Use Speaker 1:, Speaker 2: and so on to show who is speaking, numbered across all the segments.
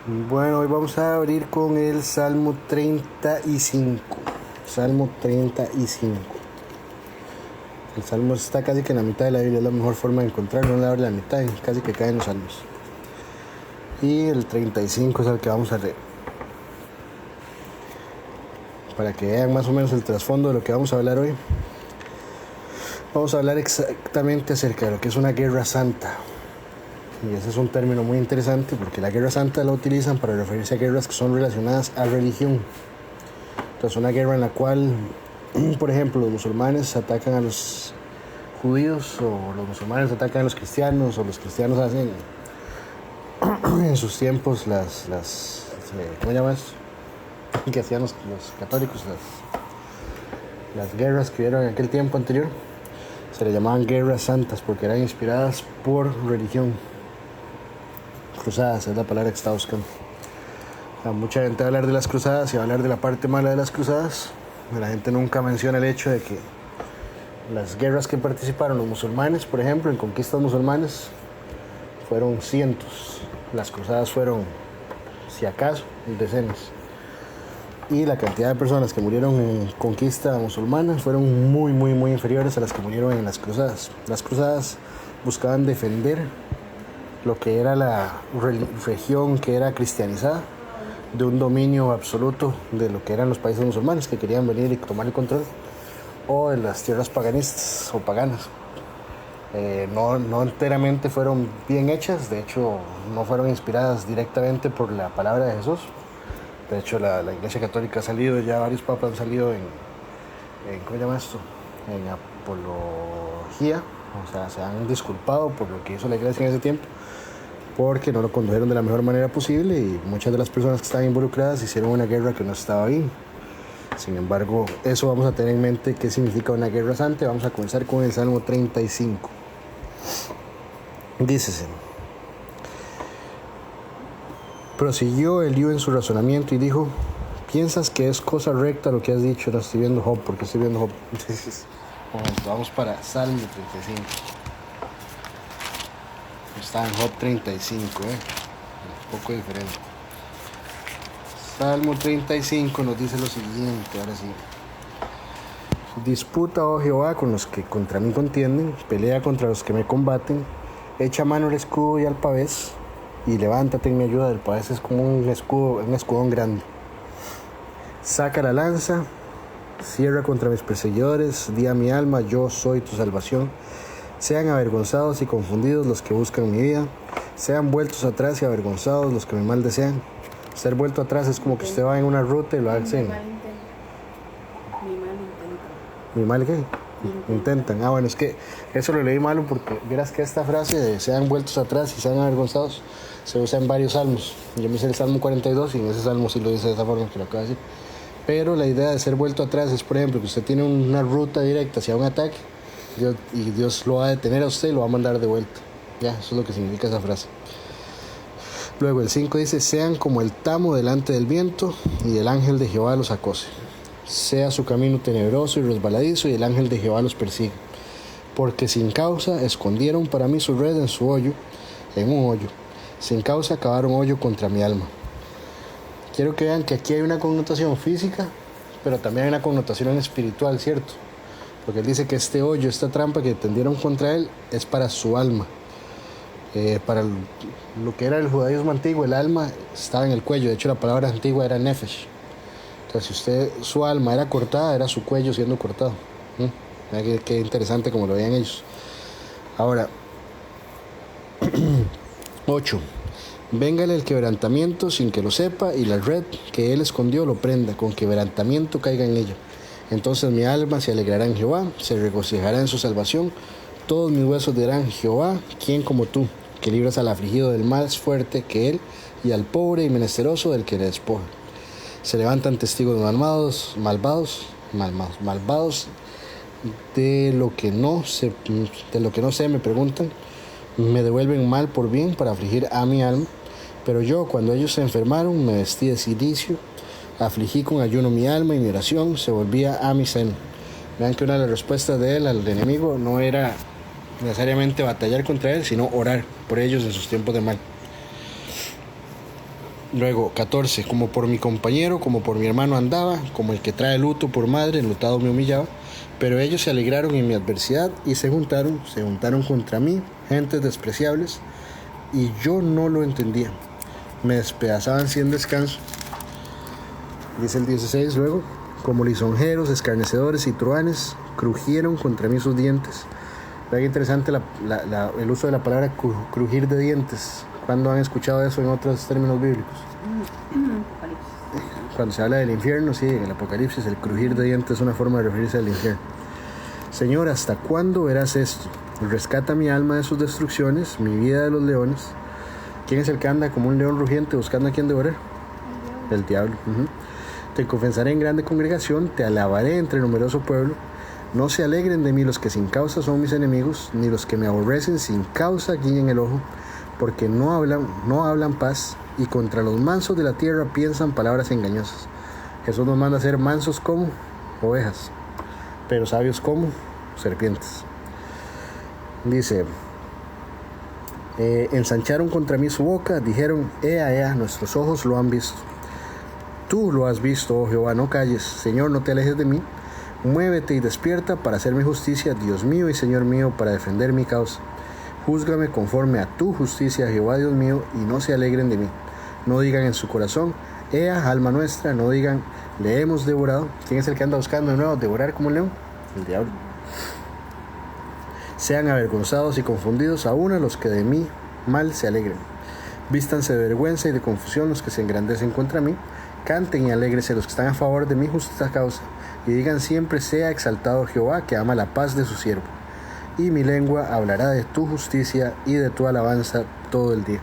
Speaker 1: Bueno, hoy vamos a abrir con el Salmo 35. Salmo 35. El Salmo está casi que en la mitad de la Biblia, es la mejor forma de encontrarlo, no le abre la mitad, casi que cae en los Salmos. Y el 35 es el que vamos a leer. Para que vean más o menos el trasfondo de lo que vamos a hablar hoy. Vamos a hablar exactamente acerca de lo que es una guerra santa. Y ese es un término muy interesante porque la guerra santa la utilizan para referirse a guerras que son relacionadas a religión. Entonces, una guerra en la cual, por ejemplo, los musulmanes atacan a los judíos, o los musulmanes atacan a los cristianos, o los cristianos hacen en sus tiempos ¿cómo llamas? Que hacían los católicos, las guerras que hubieron en aquel tiempo anterior, se le llamaban guerras santas porque eran inspiradas por religión. Cruzadas es la palabra que estaba buscando. Mucha gente va a hablar de las cruzadas y va a hablar de la parte mala de las cruzadas. La gente nunca menciona el hecho de que las guerras que participaron los musulmanes, por ejemplo, en conquistas musulmanes, fueron cientos. Las cruzadas fueron, si acaso, decenas. Y la cantidad de personas que murieron en conquista musulmana fueron muy inferiores a las que murieron en las cruzadas. Las cruzadas buscaban defender lo que era la región que era cristianizada de un dominio absoluto de lo que eran los países musulmanes que querían venir y tomar el control, o de las tierras paganistas o paganas. No enteramente fueron bien hechas, de hecho no fueron inspiradas directamente por la palabra de Jesús. De hecho la Iglesia Católica ha salido, ya varios papas han salido en ¿cómo se llama esto? En apología, o sea, se han disculpado por lo que hizo la Iglesia en ese tiempo, porque no lo condujeron de la mejor manera posible y muchas de las personas que estaban involucradas hicieron una guerra que no estaba bien. Sin embargo, eso vamos a tener en mente qué significa una guerra santa. Vamos a comenzar con el Salmo 35. Dícese: prosiguió Eliú en su razonamiento y dijo: ¿piensas que es cosa recta lo que has dicho? No estoy viendo Job, porque estoy viendo Job. Vamos para Salmo 35. Está en Job 35, un poco diferente. Salmo 35 nos dice lo siguiente, ahora sí. Disputa, oh Jehová, con los que contra mí contienden, pelea contra los que me combaten, echa mano al escudo y al pavés, y levántate en mi ayuda. El pavés es como un escudón grande. Saca la lanza, cierra contra mis perseguidores, di a mi alma, yo soy tu salvación. Sean avergonzados y confundidos los que buscan mi vida, sean vueltos atrás y avergonzados los que me mal desean. Ser vuelto atrás es como que usted va en una ruta y lo hacen. ¿Mi mal qué? Intentan. Bueno, es que eso lo leí malo porque verás que esta frase de sean vueltos atrás y sean avergonzados se usa en varios salmos. Yo me hice el Salmo 42 y en ese salmo sí lo dice de esa forma que lo acabo de decir. Pero la idea de ser vuelto atrás es, por ejemplo, que usted tiene una ruta directa hacia un ataque y Dios lo va a detener a usted y lo va a mandar de vuelta. Ya, eso es lo que significa esa frase. Luego el 5 dice: sean como el tamo delante del viento y el ángel de Jehová los acose. Sea su camino tenebroso y resbaladizo y el ángel de Jehová los persigue. Porque sin causa escondieron para mí su red en un hoyo. Sin causa cavaron hoyo contra mi alma. Quiero que vean que aquí hay una connotación física, pero también hay una connotación espiritual, ¿cierto? Porque él dice que este hoyo, esta trampa que tendieron contra él, es para su alma. Para lo que era el judaísmo antiguo, el alma estaba en el cuello. De hecho, la palabra antigua era nefesh. Entonces, si su alma era cortada, era su cuello siendo cortado. Qué interesante como lo veían ellos. Ahora, 8. Véngale el quebrantamiento sin que lo sepa, y la red que él escondió lo prenda, con quebrantamiento caiga en ella. Entonces mi alma se alegrará en Jehová, se regocijará en su salvación. Todos mis huesos dirán: Jehová, ¿quién como tú, que libras al afligido del más fuerte que él, y al pobre y menesteroso del que le despoja? Se levantan testigos malvados de lo que no sé me preguntan, me devuelven mal por bien para afligir a mi alma. Pero yo, cuando ellos se enfermaron, me vestí de cilicio, afligí con ayuno mi alma, y mi oración se volvía a mi seno. Vean que una de las respuestas de él al enemigo no era necesariamente batallar contra él, sino orar por ellos en sus tiempos de mal. Luego, 14. Como por mi compañero, como por mi hermano andaba, como el que trae luto por madre, enlutado me humillaba. Pero ellos se alegraron en mi adversidad y se juntaron contra mí, gentes despreciables, y yo no lo entendía. Me despedazaban sin descanso. Dice el 16 luego, como lisonjeros, escarnecedores y truhanes, crujieron contra mí sus dientes. Vean interesante el uso de la palabra crujir de dientes. ¿Cuándo han escuchado eso en otros términos bíblicos? Cuando se habla del infierno, sí, en el Apocalipsis, el crujir de dientes es una forma de referirse al infierno. Señor, ¿hasta cuándo verás esto? Rescata mi alma de sus destrucciones, mi vida de los leones. ¿Quién es el que anda como un león rugiente buscando a quien devorar? El diablo. Te confesaré en grande congregación, te alabaré entre numeroso pueblo. No se alegren de mí los que sin causa son mis enemigos, ni los que me aborrecen sin causa guiñen el ojo, porque no hablan paz, y contra los mansos de la tierra piensan palabras engañosas. Jesús nos manda a ser mansos como ovejas, pero sabios como serpientes. Dice, ensancharon contra mí su boca, dijeron, ea, nuestros ojos lo han visto. Tú lo has visto, oh Jehová, no calles. Señor, no te alejes de mí. Muévete y despierta para hacerme justicia, Dios mío y Señor mío, para defender mi causa. Júzgame conforme a tu justicia, Jehová Dios mío, y no se alegren de mí. No digan en su corazón, ea, alma nuestra, no digan, le hemos devorado. ¿Quién es el que anda buscando de nuevo devorar como un león? El diablo. Sean avergonzados y confundidos aún a los que de mí mal se alegren. Vístanse de vergüenza y de confusión los que se engrandecen contra mí. Canten y alégrese los que están a favor de mi justa causa. Y digan siempre, sea exaltado Jehová, que ama la paz de su siervo. Y mi lengua hablará de tu justicia y de tu alabanza todo el día.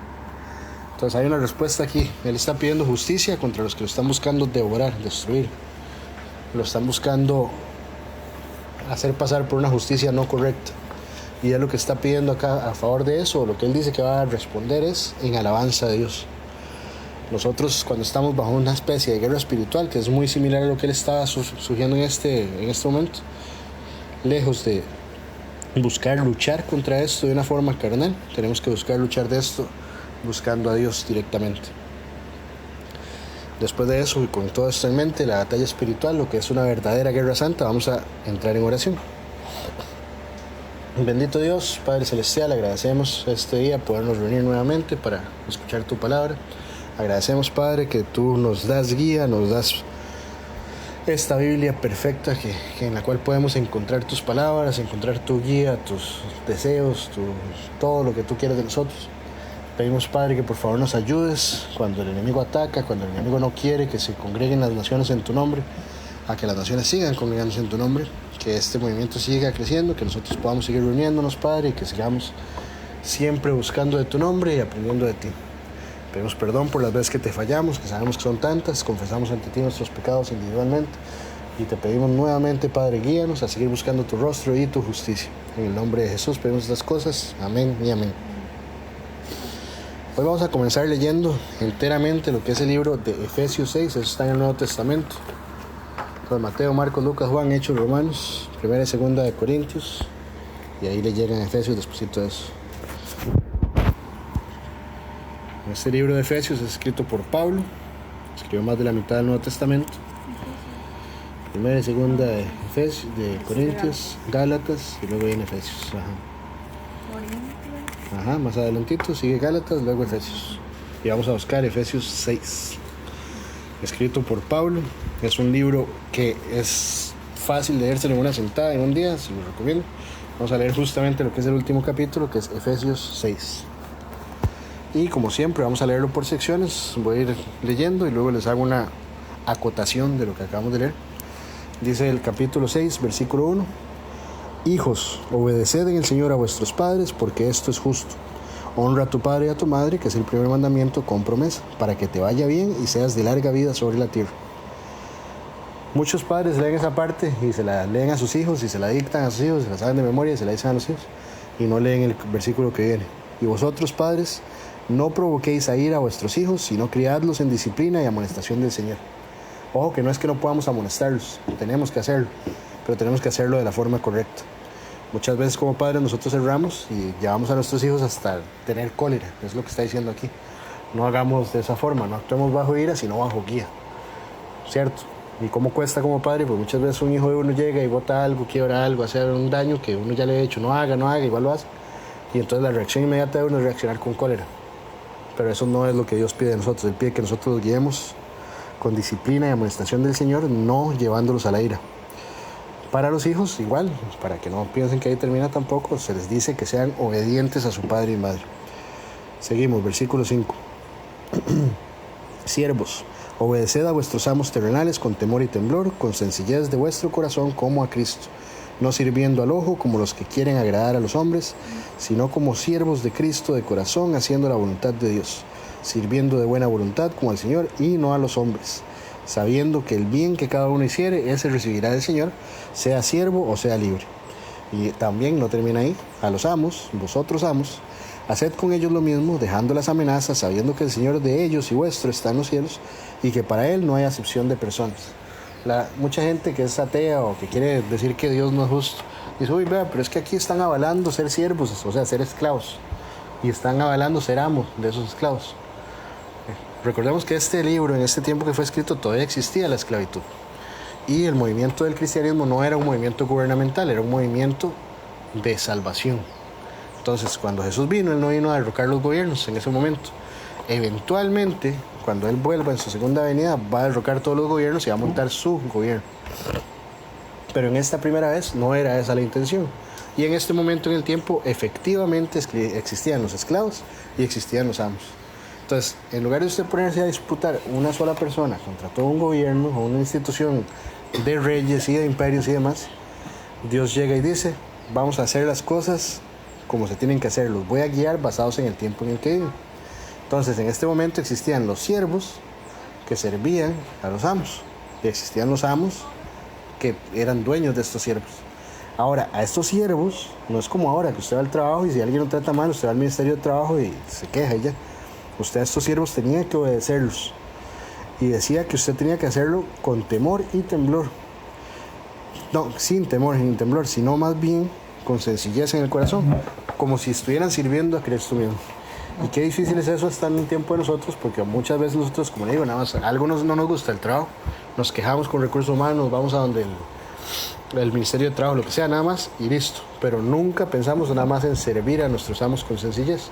Speaker 1: Entonces hay una respuesta aquí. Él está pidiendo justicia contra los que lo están buscando devorar, destruir. Lo están buscando hacer pasar por una justicia no correcta. Y él lo que está pidiendo acá a favor de eso, lo que él dice que va a responder es en alabanza de Dios. Nosotros cuando estamos bajo una especie de guerra espiritual, que es muy similar a lo que él estaba sugiriendo en este momento, lejos de buscar luchar contra esto de una forma carnal, tenemos que buscar luchar de esto buscando a Dios directamente. Después de eso, y con todo esto en mente, la batalla espiritual, lo que es una verdadera guerra santa, vamos a entrar en oración. Bendito Dios, Padre Celestial, agradecemos este día podernos reunir nuevamente para escuchar tu palabra. Agradecemos, Padre, que tú nos das guía, nos das esta Biblia perfecta que en la cual podemos encontrar tus palabras, encontrar tu guía, tus deseos, todo lo que tú quieres de nosotros. Pedimos, Padre, que por favor nos ayudes cuando el enemigo ataca, cuando el enemigo no quiere que se congreguen las naciones en tu nombre, a que las naciones sigan congregándose en tu nombre, que este movimiento siga creciendo, que nosotros podamos seguir reuniéndonos, Padre, y que sigamos siempre buscando de tu nombre y aprendiendo de ti. Pedimos perdón por las veces que te fallamos, que sabemos que son tantas, confesamos ante ti nuestros pecados individualmente y te pedimos nuevamente, Padre, guíanos a seguir buscando tu rostro y tu justicia. En el nombre de Jesús pedimos estas cosas, amén y amén. Hoy vamos a comenzar leyendo enteramente lo que es el libro de Efesios 6, eso está en el Nuevo Testamento. Entonces, Mateo, Marcos, Lucas, Juan, Hechos, Romanos, 1 y 2 de Corintios, y ahí le llegan Efesios despuesito de eso. Este libro de Efesios es escrito por Pablo, escribió más de la mitad del Nuevo Testamento. 1 y 2 de Corintios, Gálatas y luego viene Efesios. Más adelantito sigue Gálatas, luego Efesios. Y vamos a buscar Efesios 6. Escrito por Pablo. Es un libro que es fácil leérselo en una sentada, en un día, se lo recomiendo. Vamos a leer justamente lo que es el último capítulo, que es Efesios 6. Y como siempre vamos a leerlo por secciones, voy a ir leyendo y luego les hago una acotación de lo que acabamos de leer. Dice el capítulo 6, versículo 1: Hijos, obedeced en el Señor a vuestros padres, porque esto es justo. Honra a tu padre y a tu madre, que es el primer mandamiento con promesa, para que te vaya bien y seas de larga vida sobre la tierra. Muchos padres leen esa parte y se la leen a sus hijos y se la dictan a sus hijos, se la saben de memoria y se la dicen a los hijos, y no leen el versículo que viene. Y vosotros, padres, no provoquéis a ira a vuestros hijos, sino criadlos en disciplina y amonestación del Señor. Ojo, que no es que no podamos amonestarlos, tenemos que hacerlo, pero tenemos que hacerlo de la forma correcta. Muchas veces como padres nosotros erramos y llevamos a nuestros hijos hasta tener cólera, es lo que está diciendo aquí. No hagamos de esa forma, no actuemos bajo ira, sino bajo guía, ¿cierto? ¿Y cómo cuesta como padre? Pues muchas veces un hijo de uno llega y bota algo, quiebra algo, hace un daño que uno ya le ha dicho, no haga, igual lo hace. Y entonces la reacción inmediata de uno es reaccionar con cólera. Pero eso no es lo que Dios pide de nosotros. Él pide que nosotros los guiemos con disciplina y amonestación del Señor, no llevándolos a la ira. Para los hijos, igual, para que no piensen que ahí termina tampoco, se les dice que sean obedientes a su padre y madre. Seguimos, versículo 5. Siervos, obedeced a vuestros amos terrenales con temor y temblor, con sencillez de vuestro corazón como a Cristo, no sirviendo al ojo como los que quieren agradar a los hombres, sino como siervos de Cristo de corazón, haciendo la voluntad de Dios, sirviendo de buena voluntad como al Señor y no a los hombres, sabiendo que el bien que cada uno hiciere, ese recibirá del Señor, sea siervo o sea libre. Y también no termina ahí, a los amos, vosotros amos, haced con ellos lo mismo, dejando las amenazas, sabiendo que el Señor de ellos y vuestro está en los cielos, y que para Él no hay acepción de personas. Mucha gente que es atea o que quiere decir que Dios no es justo, dice, uy, vea, pero es que aquí están avalando ser siervos, o sea, ser esclavos, y están avalando ser amos de esos esclavos. Recordemos que este libro, en este tiempo que fue escrito, todavía existía la esclavitud. Y el movimiento del cristianismo no era un movimiento gubernamental, era un movimiento de salvación. Entonces, cuando Jesús vino, Él no vino a derrocar los gobiernos en ese momento. Eventualmente, cuando Él vuelva en su segunda venida, va a derrocar todos los gobiernos y va a montar su gobierno. Pero en esta primera vez no era esa la intención. Y en este momento en el tiempo, efectivamente existían los esclavos y existían los amos. Entonces, en lugar de usted ponerse a disputar una sola persona contra todo un gobierno o una institución de reyes y de imperios y demás, Dios llega y dice, vamos a hacer las cosas como se tienen que hacer, los voy a guiar basados en el tiempo en el que viven. Entonces, en este momento existían los siervos que servían a los amos y existían los amos que eran dueños de estos siervos. Ahora, a estos siervos, no es como ahora que usted va al trabajo y si alguien lo trata mal, usted va al Ministerio de Trabajo y se queja y ya. Usted a estos siervos tenía que obedecerlos. Y decía que usted tenía que hacerlo con temor y temblor. No, sin temor ni temblor, sino más bien con sencillez en el corazón, como si estuvieran sirviendo a Cristo mismo. Y qué difícil es eso hasta en el tiempo de nosotros, porque muchas veces nosotros, como le digo, nada más, a algunos no nos gusta el trabajo, nos quejamos con recursos humanos, vamos a donde el Ministerio de Trabajo, lo que sea, nada más, y listo. Pero nunca pensamos nada más en servir a nuestros amos con sencillez.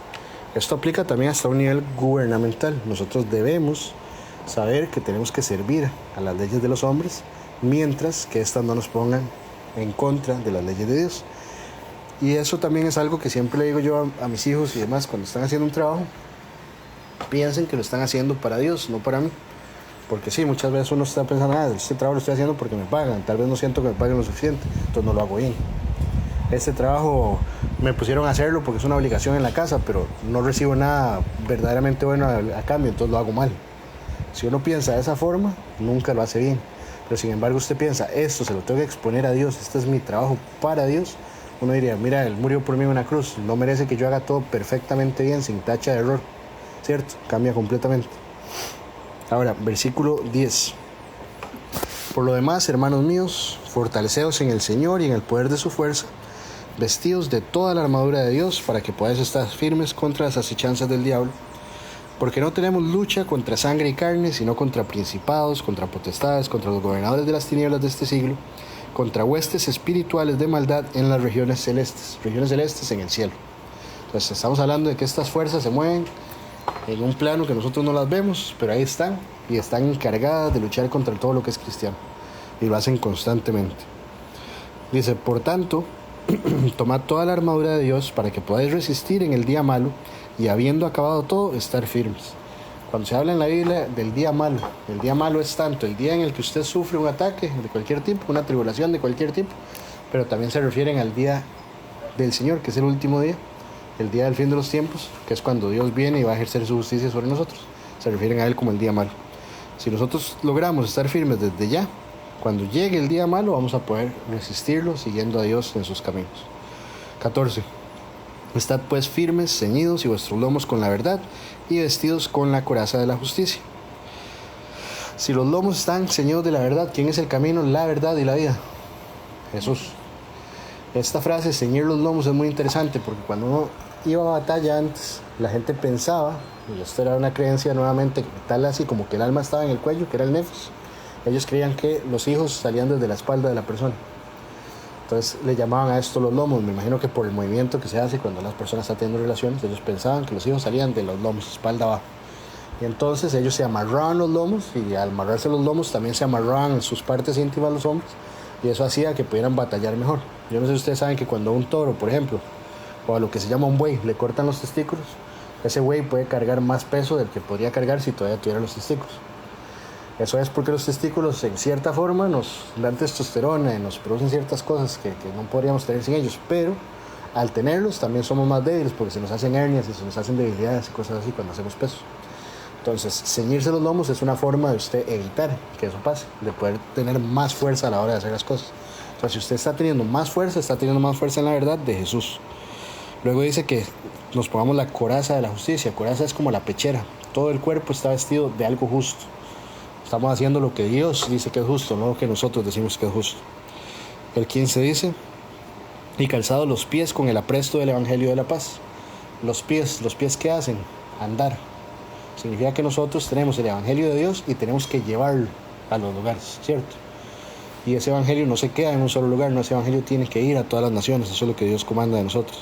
Speaker 1: Esto aplica también hasta un nivel gubernamental. Nosotros debemos saber que tenemos que servir a las leyes de los hombres, mientras que éstas no nos pongan en contra de las leyes de Dios. Y eso también es algo que siempre le digo yo a mis hijos y demás, cuando están haciendo un trabajo, piensen que lo están haciendo para Dios, no para mí. Porque sí, muchas veces uno está pensando, este trabajo lo estoy haciendo porque me pagan, tal vez no siento que me paguen lo suficiente, entonces no lo hago bien. Este trabajo me pusieron a hacerlo porque es una obligación en la casa, pero no recibo nada verdaderamente bueno a cambio, entonces lo hago mal. Si uno piensa de esa forma, nunca lo hace bien. Pero sin embargo usted piensa, esto se lo tengo que exponer a Dios, este es mi trabajo para Dios, uno diría, mira, Él murió por mí en una cruz, no merece que yo haga todo perfectamente bien, sin tacha de error, ¿cierto? Cambia completamente. Ahora, versículo 10. Por lo demás, hermanos míos, fortaleceos en el Señor y en el poder de su fuerza, vestidos de toda la armadura de Dios para que podáis estar firmes contra las acechanzas del diablo, porque no tenemos lucha contra sangre y carne, sino contra principados, contra potestades, contra los gobernadores de las tinieblas de este siglo, contra huestes espirituales de maldad en las regiones celestes en el cielo. Entonces estamos hablando de que estas fuerzas se mueven en un plano que nosotros no las vemos, pero ahí están, y están encargadas de luchar contra todo lo que es cristiano, y lo hacen constantemente. Dice, por tanto, tomad toda la armadura de Dios para que podáis resistir en el día malo, y habiendo acabado todo, estar firmes. Cuando se habla en la Biblia del día malo, el día malo es tanto el día en el que usted sufre un ataque de cualquier tipo, una tribulación de cualquier tipo, pero también se refieren al día del Señor, que es el último día, el día del fin de los tiempos, que es cuando Dios viene y va a ejercer su justicia sobre nosotros. Se refieren a Él como el día malo. Si nosotros logramos estar firmes desde ya, cuando llegue el día malo vamos a poder resistirlo siguiendo a Dios en sus caminos. 14. Estad pues firmes, ceñidos y vuestros lomos con la verdad y vestidos con la coraza de la justicia. Si los lomos están ceñidos de la verdad, ¿quién es el camino, la verdad y la vida? Jesús. Esta frase, ceñir los lomos, es muy interesante porque cuando uno iba a batalla antes, la gente pensaba, y esto era una creencia nuevamente, tal así como que el alma estaba en el cuello, que era el nefes. Ellos creían que los hijos salían desde la espalda de la persona. Entonces le llamaban a esto los lomos. Me imagino que por el movimiento que se hace cuando las personas están teniendo relaciones, ellos pensaban que los hijos salían de los lomos, espalda abajo. Y entonces ellos se amarraban los lomos, y al amarrarse los lomos también se amarraban en sus partes íntimas los hombres, y eso hacía que pudieran batallar mejor. Yo no sé si ustedes saben que cuando a un toro, por ejemplo, o a lo que se llama un buey, le cortan los testículos, ese buey puede cargar más peso del que podría cargar si todavía tuviera los testículos. Eso es porque los testículos en cierta forma nos dan testosterona y nos producen ciertas cosas que no podríamos tener sin ellos, pero al tenerlos también somos más débiles porque se nos hacen hernias y se nos hacen debilidades y cosas así cuando hacemos peso. Entonces, ceñirse los lomos es una forma de usted evitar que eso pase, de poder tener más fuerza a la hora de hacer las cosas. Entonces, si usted está teniendo más fuerza en la verdad de Jesús. Luego dice que nos pongamos la coraza de la justicia. Coraza es como la pechera. Todo el cuerpo está vestido de algo justo. Estamos haciendo lo que Dios dice que es justo, no lo que nosotros decimos que es justo. El 15 dice, y calzados los pies con el apresto del Evangelio de la paz. Los pies ¿qué hacen? Andar. Significa que nosotros tenemos el Evangelio de Dios y tenemos que llevarlo a los lugares, ¿cierto? Y ese Evangelio no se queda en un solo lugar, no, ese Evangelio tiene que ir a todas las naciones, eso es lo que Dios comanda de nosotros.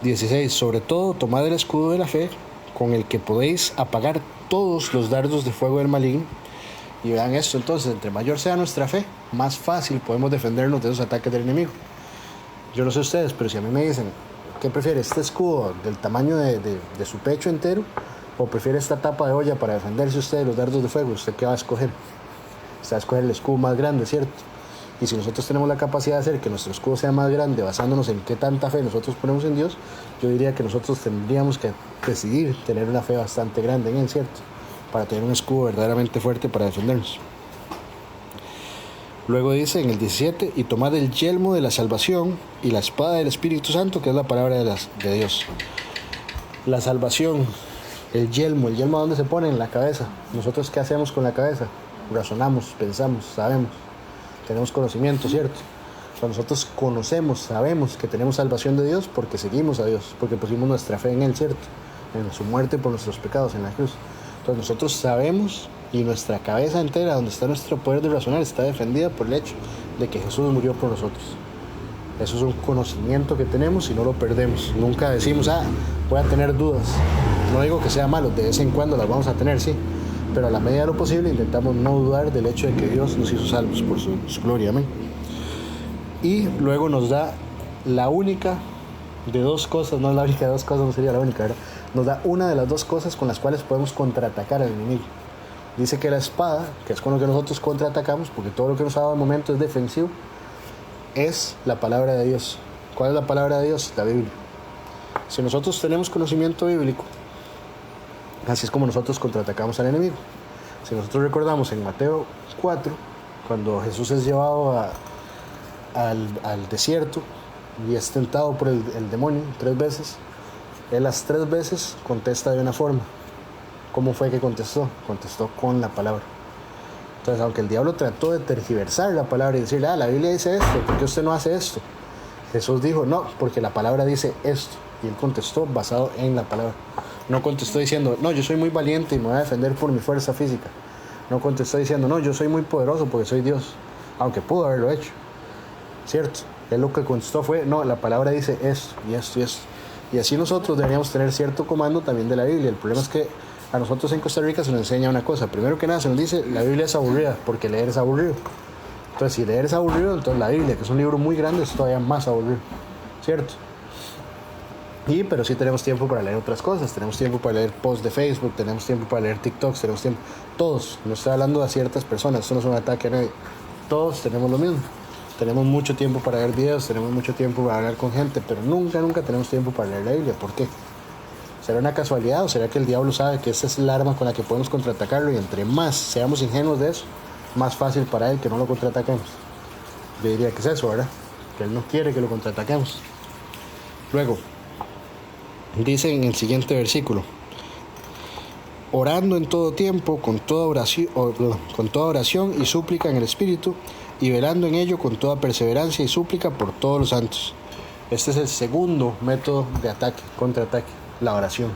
Speaker 1: 16. Sobre todo, tomad el escudo de la fe, con el que podéis apagar todos los dardos de fuego del maligno. Y vean esto, entonces, entre mayor sea nuestra fe, más fácil podemos defendernos de esos ataques del enemigo. Yo no sé ustedes, pero si a mí me dicen, ¿qué prefiere, este escudo del tamaño de su pecho entero, o prefiere esta tapa de olla para defenderse usted de los dardos de fuego? ¿Usted qué va a escoger? Usted va a escoger el escudo más grande, ¿cierto? Y si nosotros tenemos la capacidad de hacer que nuestro escudo sea más grande, basándonos en qué tanta fe nosotros ponemos en Dios, yo diría que nosotros tendríamos que decidir tener una fe bastante grande en Él, ¿cierto? Para tener un escudo verdaderamente fuerte para defendernos. Luego dice en el 17, y tomad el yelmo de la salvación y la espada del Espíritu Santo, que es la palabra de Dios. La salvación, el yelmo ¿dónde se pone? En la cabeza. ¿Nosotros qué hacemos con la cabeza? Razonamos, pensamos, sabemos. Tenemos conocimiento, ¿cierto? O sea, nosotros conocemos, sabemos que tenemos salvación de Dios porque seguimos a Dios, porque pusimos nuestra fe en Él, ¿cierto? En su muerte por nuestros pecados en la cruz. Entonces nosotros sabemos, y nuestra cabeza entera, donde está nuestro poder de razonar, está defendida por el hecho de que Jesús murió por nosotros. Eso es un conocimiento que tenemos y no lo perdemos. Nunca decimos, voy a tener dudas. No digo que sea malo, de vez en cuando las vamos a tener, sí. Pero a la medida de lo posible intentamos no dudar del hecho de que Dios nos hizo salvos por su gloria, amén. Y luego nos da la única de dos cosas, no la única de dos cosas, no sería la única, ¿verdad? Nos da una de las dos cosas con las cuales podemos contraatacar al enemigo. Dice que la espada, que es con lo que nosotros contraatacamos, porque todo lo que nos ha dado al momento es defensivo, es la palabra de Dios. ¿Cuál es la palabra de Dios? La Biblia. Si nosotros tenemos conocimiento bíblico, así es como nosotros contraatacamos al enemigo. Si nosotros recordamos en Mateo 4, cuando Jesús es llevado al desierto y es tentado por el demonio 3 veces, Él las 3 veces contesta de una forma. ¿Cómo fue que contestó? Contestó con la palabra. Entonces, aunque el diablo trató de tergiversar la palabra y decirle, la Biblia dice esto, ¿por qué usted no hace esto? Jesús dijo, no, porque la palabra dice esto. Y Él contestó basado en la palabra. No contestó diciendo, no, yo soy muy valiente y me voy a defender por mi fuerza física. No contestó diciendo, no, yo soy muy poderoso porque soy Dios. Aunque pudo haberlo hecho, ¿cierto? Él lo que contestó fue, no, la palabra dice esto y esto y esto. Y así nosotros deberíamos tener cierto comando también de la Biblia. El problema es que a nosotros en Costa Rica se nos enseña una cosa. Primero que nada se nos dice, la Biblia es aburrida, porque leer es aburrido. Entonces, si leer es aburrido, entonces la Biblia, que es un libro muy grande, es todavía más aburrido, ¿cierto? Pero sí tenemos tiempo para leer otras cosas. Tenemos tiempo para leer posts de Facebook, tenemos tiempo para leer TikToks, tenemos tiempo. Todos, no estoy hablando a ciertas personas, esto no es un ataque a nadie. Todos tenemos lo mismo. Tenemos mucho tiempo para ver videos, tenemos mucho tiempo para hablar con gente, pero nunca tenemos tiempo para leer la Biblia. ¿Por qué? ¿Será una casualidad o será que el diablo sabe que esta es el arma con la que podemos contraatacarlo y entre más seamos ingenuos de eso, más fácil para él que no lo contraataquemos? Yo diría que es eso, ¿verdad? Que él no quiere que lo contraataquemos. Luego, dice en el siguiente versículo, orando en todo tiempo, con toda oración y súplica en el Espíritu, y velando en ello con toda perseverancia y súplica por todos los santos. Este es el segundo método de ataque, contraataque. la oración.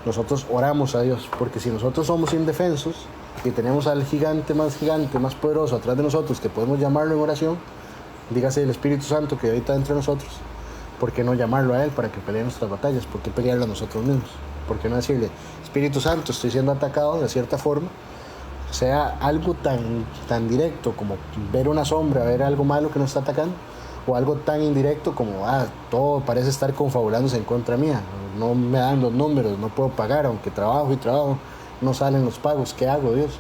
Speaker 1: Nosotros oramos a Dios, porque si nosotros somos indefensos y tenemos al gigante, más poderoso atrás de nosotros, que podemos llamarlo en oración, dígase el Espíritu Santo que habita entre nosotros, ¿por qué no llamarlo a Él para que pelee nuestras batallas? ¿Por qué pelearlo a nosotros mismos? ¿Por qué no decirle, Espíritu Santo, estoy siendo atacado de cierta forma? Sea algo tan directo como ver una sombra, ver algo malo que nos está atacando, o algo tan indirecto como, todo parece estar confabulándose en contra mía, no me dan los números, no puedo pagar, aunque trabajo y trabajo, no salen los pagos, ¿qué hago, Dios?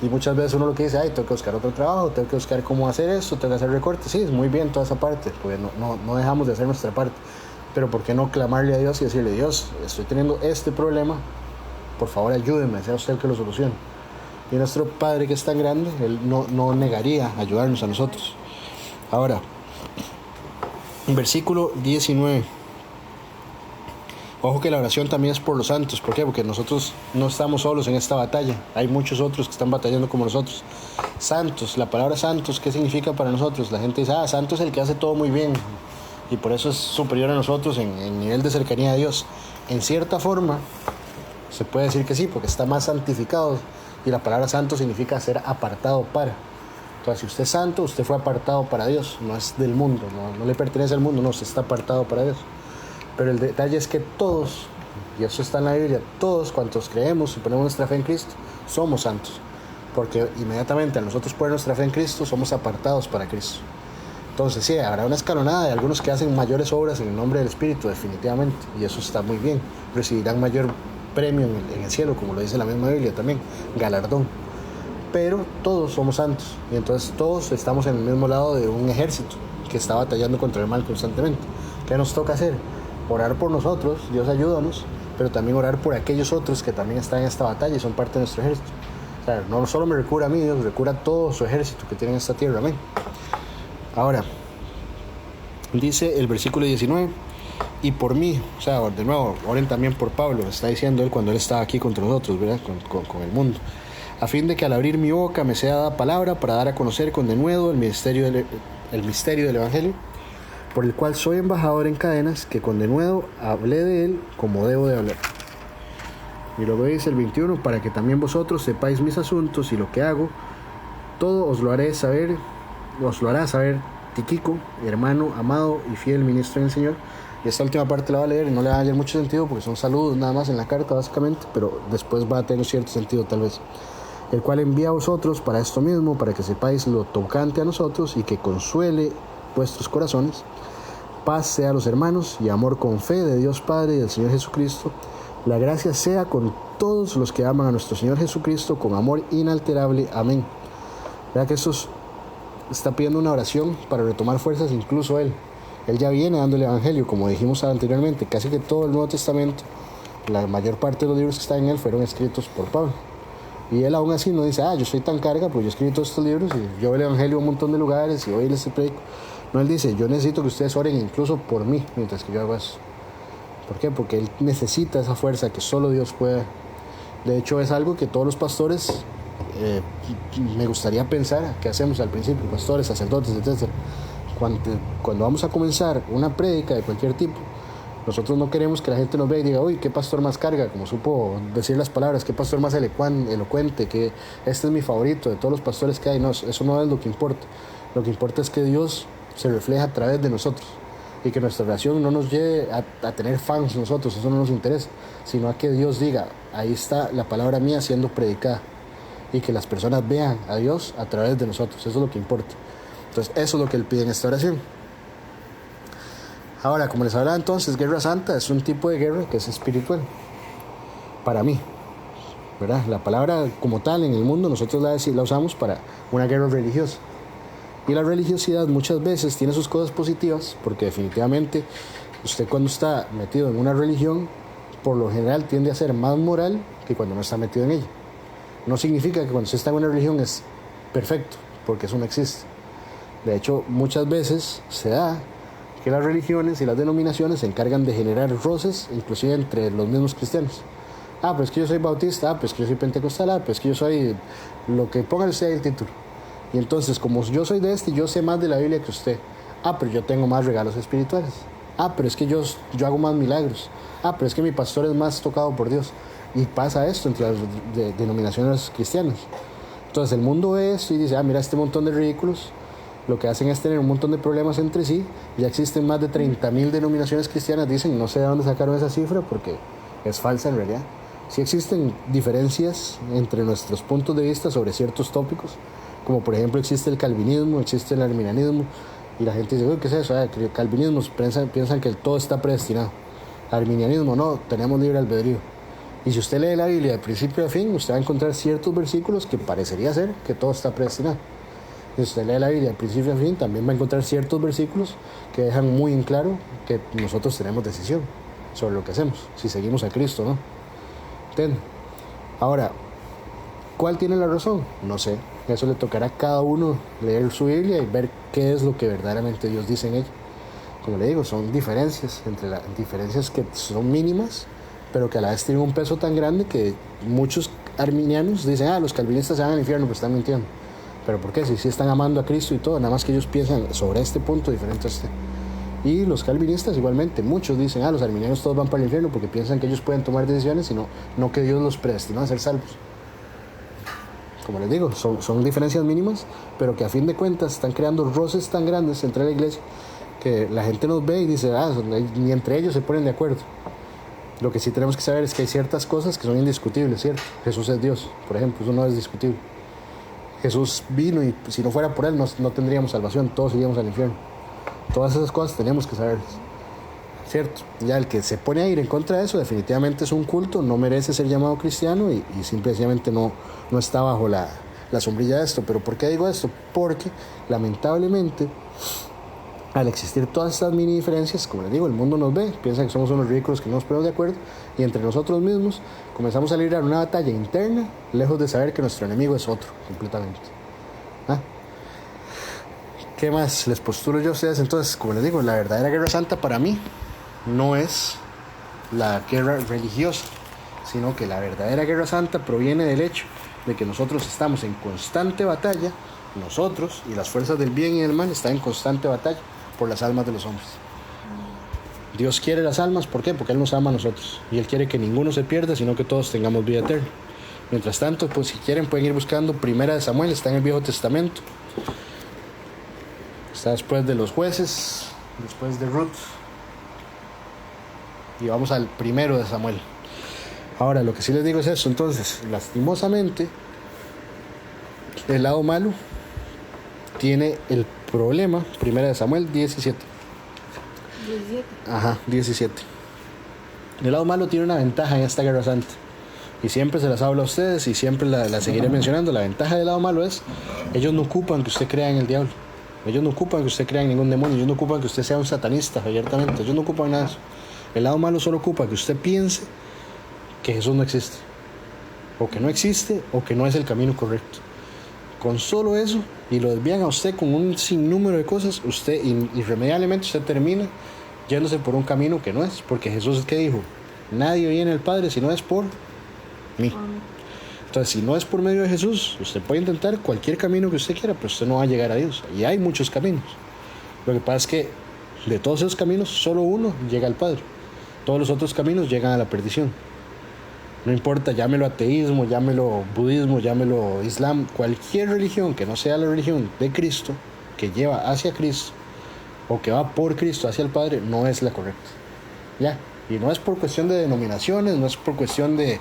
Speaker 1: Y muchas veces uno lo que dice, tengo que buscar otro trabajo, tengo que buscar cómo hacer esto, tengo que hacer recortes. Sí, es muy bien toda esa parte, porque no dejamos de hacer nuestra parte. Pero ¿por qué no clamarle a Dios y decirle, Dios, estoy teniendo este problema, por favor ayúdeme, sea usted el que lo solucione? Y nuestro Padre, que es tan grande, Él no negaría ayudarnos a nosotros. Ahora, versículo 19. Ojo que la oración también es por los santos. ¿Por qué? Porque nosotros no estamos solos en esta batalla. Hay muchos otros que están batallando como nosotros. Santos, la palabra santos, ¿qué significa para nosotros? La gente dice, santo es el que hace todo muy bien. Y por eso es superior a nosotros en nivel de cercanía a Dios. En cierta forma, se puede decir que sí, porque está más santificado. Y la palabra santo significa ser apartado para. Entonces, si usted es santo, usted fue apartado para Dios. No es del mundo, no le pertenece al mundo, no, usted está apartado para Dios. Pero el detalle es que todos, y eso está en la Biblia, todos cuantos creemos y ponemos nuestra fe en Cristo, somos santos. Porque inmediatamente a nosotros poner nuestra fe en Cristo, somos apartados para Cristo. Entonces sí, habrá una escalonada de algunos que hacen mayores obras en el nombre del Espíritu, definitivamente. Y eso está muy bien. Recibirán mayor premio en el cielo, como lo dice la misma Biblia también, galardón. Pero todos somos santos. Y entonces todos estamos en el mismo lado de un ejército que está batallando contra el mal constantemente. ¿Qué nos toca hacer? Orar por nosotros, Dios ayúdanos, pero también orar por aquellos otros que también están en esta batalla y son parte de nuestro ejército. O sea, no solo me recura a mí, Dios recura a todo su ejército que tiene en esta tierra. Amén. Ahora, dice el versículo 19, y por mí, o sea, de nuevo, oren también por Pablo, está diciendo él cuando él estaba aquí contra nosotros, ¿verdad? Con el mundo. A fin de que al abrir mi boca me sea dada palabra para dar a conocer con denuedo el misterio del Evangelio, por el cual soy embajador en cadenas, que con denuedo hablé de él como debo de hablar. Y luego dice el 21, para que también vosotros sepáis mis asuntos y lo que hago, todo os lo hará saber Tíquico, hermano, amado y fiel ministro en el Señor. Y esta última parte la va a leer y no le va a hallar mucho sentido porque son saludos nada más en la carta básicamente, pero después va a tener cierto sentido tal vez. El cual envía a vosotros para esto mismo, para que sepáis lo tocante a nosotros y que consuele vuestros corazones. Paz sea a los hermanos y amor con fe de Dios Padre y del Señor Jesucristo. La gracia sea con todos los que aman a nuestro Señor Jesucristo con amor inalterable. Amén. Vea que esto está pidiendo una oración para retomar fuerzas, incluso él. Él ya viene dando el Evangelio, como dijimos anteriormente. Casi que todo el Nuevo Testamento, la mayor parte de los libros que están en él fueron escritos por Pablo. Y él aún así no dice, yo soy tan carga, pues yo escribí todos estos libros y yo veo el Evangelio en un montón de lugares y hoy les predico. No, él dice, yo necesito que ustedes oren incluso por mí mientras que yo hago eso. ¿Por qué? Porque él necesita esa fuerza que solo Dios puede. De hecho, es algo que todos los pastores, me gustaría pensar, que hacemos al principio, pastores, sacerdotes, etc. Cuando vamos a comenzar una prédica de cualquier tipo, nosotros no queremos que la gente nos vea y diga, uy, qué pastor más carga, como supo decir las palabras, qué pastor más elocuente, que este es mi favorito de todos los pastores que hay. No, eso no es lo que importa. Lo que importa es que Dios se refleja a través de nosotros y que nuestra relación no nos lleve a tener fans nosotros, eso no nos interesa, sino a que Dios diga, ahí está la palabra mía siendo predicada y que las personas vean a Dios a través de nosotros. Eso es lo que importa. Entonces eso es lo que él pide en esta oración. Ahora, como les hablaba entonces, Guerra Santa es un tipo de guerra que es espiritual para mí, ¿verdad? La palabra como tal en el mundo nosotros la usamos para una guerra religiosa. Y la religiosidad muchas veces tiene sus cosas positivas, porque definitivamente usted cuando está metido en una religión, por lo general tiende a ser más moral que cuando no está metido en ella. No significa que cuando usted está en una religión es perfecto, porque eso no existe. De hecho, muchas veces se da que las religiones y las denominaciones se encargan de generar roces, inclusive entre los mismos cristianos. Pero es que yo soy bautista, pues es que yo soy pentecostal, pues es que yo soy lo que ponga usted el título. Y entonces, como yo soy de yo sé más de la Biblia que usted. Pero yo tengo más regalos espirituales. pero es que yo hago más milagros. Pero es que mi pastor es más tocado por Dios. Y pasa esto entre las denominaciones cristianas. Entonces el mundo ve esto y dice, mira este montón de ridículos. Lo que hacen es tener un montón de problemas entre sí. Ya existen más de 30,000 denominaciones cristianas, dicen. No sé de dónde sacaron esa cifra porque es falsa en realidad. Sí existen diferencias entre nuestros puntos de vista sobre ciertos tópicos. Como por ejemplo existe el calvinismo, existe el arminianismo. Y la gente dice, ¿qué es eso? Que el calvinismo piensan que todo está predestinado. Arminianismo no, tenemos libre albedrío. Y si usted lee la Biblia de principio a fin, usted va a encontrar ciertos versículos que parecería ser que todo está predestinado. Y si usted lee la Biblia de principio a fin, también va a encontrar ciertos versículos que dejan muy en claro que nosotros tenemos decisión sobre lo que hacemos, si seguimos a Cristo, ¿no? ¿Entienden? Ahora, ¿cuál tiene la razón? No sé. Eso le tocará a cada uno leer su Biblia y ver qué es lo que verdaderamente Dios dice en ella. Como le digo, son diferencias, diferencias que son mínimas, pero que a la vez tienen un peso tan grande que muchos arminianos dicen, los calvinistas se van al infierno, pues están mintiendo. ¿Pero por qué? Si sí están amando a Cristo y todo, nada más que ellos piensan sobre este punto diferente a este. Y los calvinistas igualmente, muchos dicen, los arminianos todos van para el infierno porque piensan que ellos pueden tomar decisiones, sino no que Dios los predestinó a ser salvos. Como les digo, son diferencias mínimas, pero que a fin de cuentas están creando roces tan grandes entre la iglesia que la gente nos ve y dice, ni entre ellos se ponen de acuerdo. Lo que sí tenemos que saber es que hay ciertas cosas que son indiscutibles, ¿cierto? Jesús es Dios, por ejemplo, eso no es discutible. Jesús vino y si no fuera por Él no tendríamos salvación, todos iríamos al infierno. Todas esas cosas tenemos que saberlas, ¿cierto? Ya el que se pone a ir en contra de eso definitivamente es un culto, no merece ser llamado cristiano y simplemente no está bajo la sombrilla de esto. ¿Pero por qué digo esto? Porque lamentablemente al existir todas estas mini diferencias, como les digo, el mundo nos ve, piensa que somos unos ridículos que no nos ponemos de acuerdo y entre nosotros mismos comenzamos a librar una batalla interna lejos de saber que nuestro enemigo es otro completamente. ¿Qué más les postulo yo a ustedes? Entonces, como les digo, la verdadera guerra santa para mí no es la guerra religiosa, sino que la verdadera guerra santa proviene del hecho de que nosotros estamos en constante batalla, nosotros y las fuerzas del bien y del mal están en constante batalla por las almas de los hombres. Dios quiere las almas, ¿por qué? Porque Él nos ama a nosotros y Él quiere que ninguno se pierda, sino que todos tengamos vida eterna. Mientras tanto, pues si quieren pueden ir buscando Primera de Samuel, está en el Viejo Testamento. Está después de los jueces, después de Ruth. Y vamos al primero de Samuel. Ahora, lo que sí les digo es eso. Entonces, lastimosamente, el lado malo tiene el problema. Primera de Samuel 17. 17. El lado malo tiene una ventaja en esta guerra santa. Y siempre se las hablo a ustedes y siempre la seguiré mencionando. La ventaja del lado malo es, ellos no ocupan que usted crea en el diablo. Ellos no ocupan que usted crea en ningún demonio. Ellos no ocupan que usted sea un satanista abiertamente. Ellos no ocupan nada de eso. El lado malo solo ocupa que usted piense que Jesús no existe. O que no existe o que no es el camino correcto. Con solo eso, y lo desvían a usted con un sinnúmero de cosas, usted irremediablemente usted termina yéndose por un camino que no es. Porque Jesús es que dijo, nadie viene al Padre si no es por mí. Entonces, si no es por medio de Jesús, usted puede intentar cualquier camino que usted quiera, pero usted no va a llegar a Dios. Y hay muchos caminos. Lo que pasa es que de todos esos caminos, solo uno llega al Padre. Todos los otros caminos llegan a la perdición. No importa, llámelo ateísmo, llámelo budismo, llámelo islam, cualquier religión que no sea la religión de Cristo, que lleva hacia Cristo, o que va por Cristo hacia el Padre, no es la correcta. ¿Ya? Y no es por cuestión de denominaciones, no es por cuestión de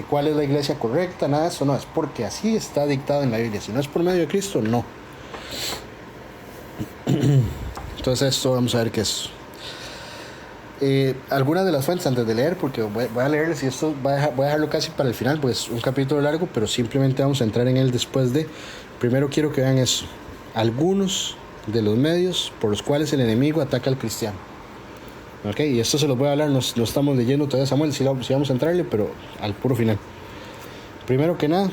Speaker 1: cuál es la iglesia correcta, nada de eso, no, es porque así está dictado en la Biblia. Si no es por medio de Cristo, no. Entonces esto vamos a ver qué es. Algunas de las fuentes antes de leer, porque voy a leerles y esto voy a dejarlo casi para el final, pues es un capítulo largo, pero simplemente vamos a entrar en él después de. Primero quiero que vean eso, algunos de los medios por los cuales el enemigo ataca al cristiano. Okay, y esto se los voy a hablar, no estamos leyendo todavía Samuel, si vamos a entrarle, pero al puro final. Primero que nada,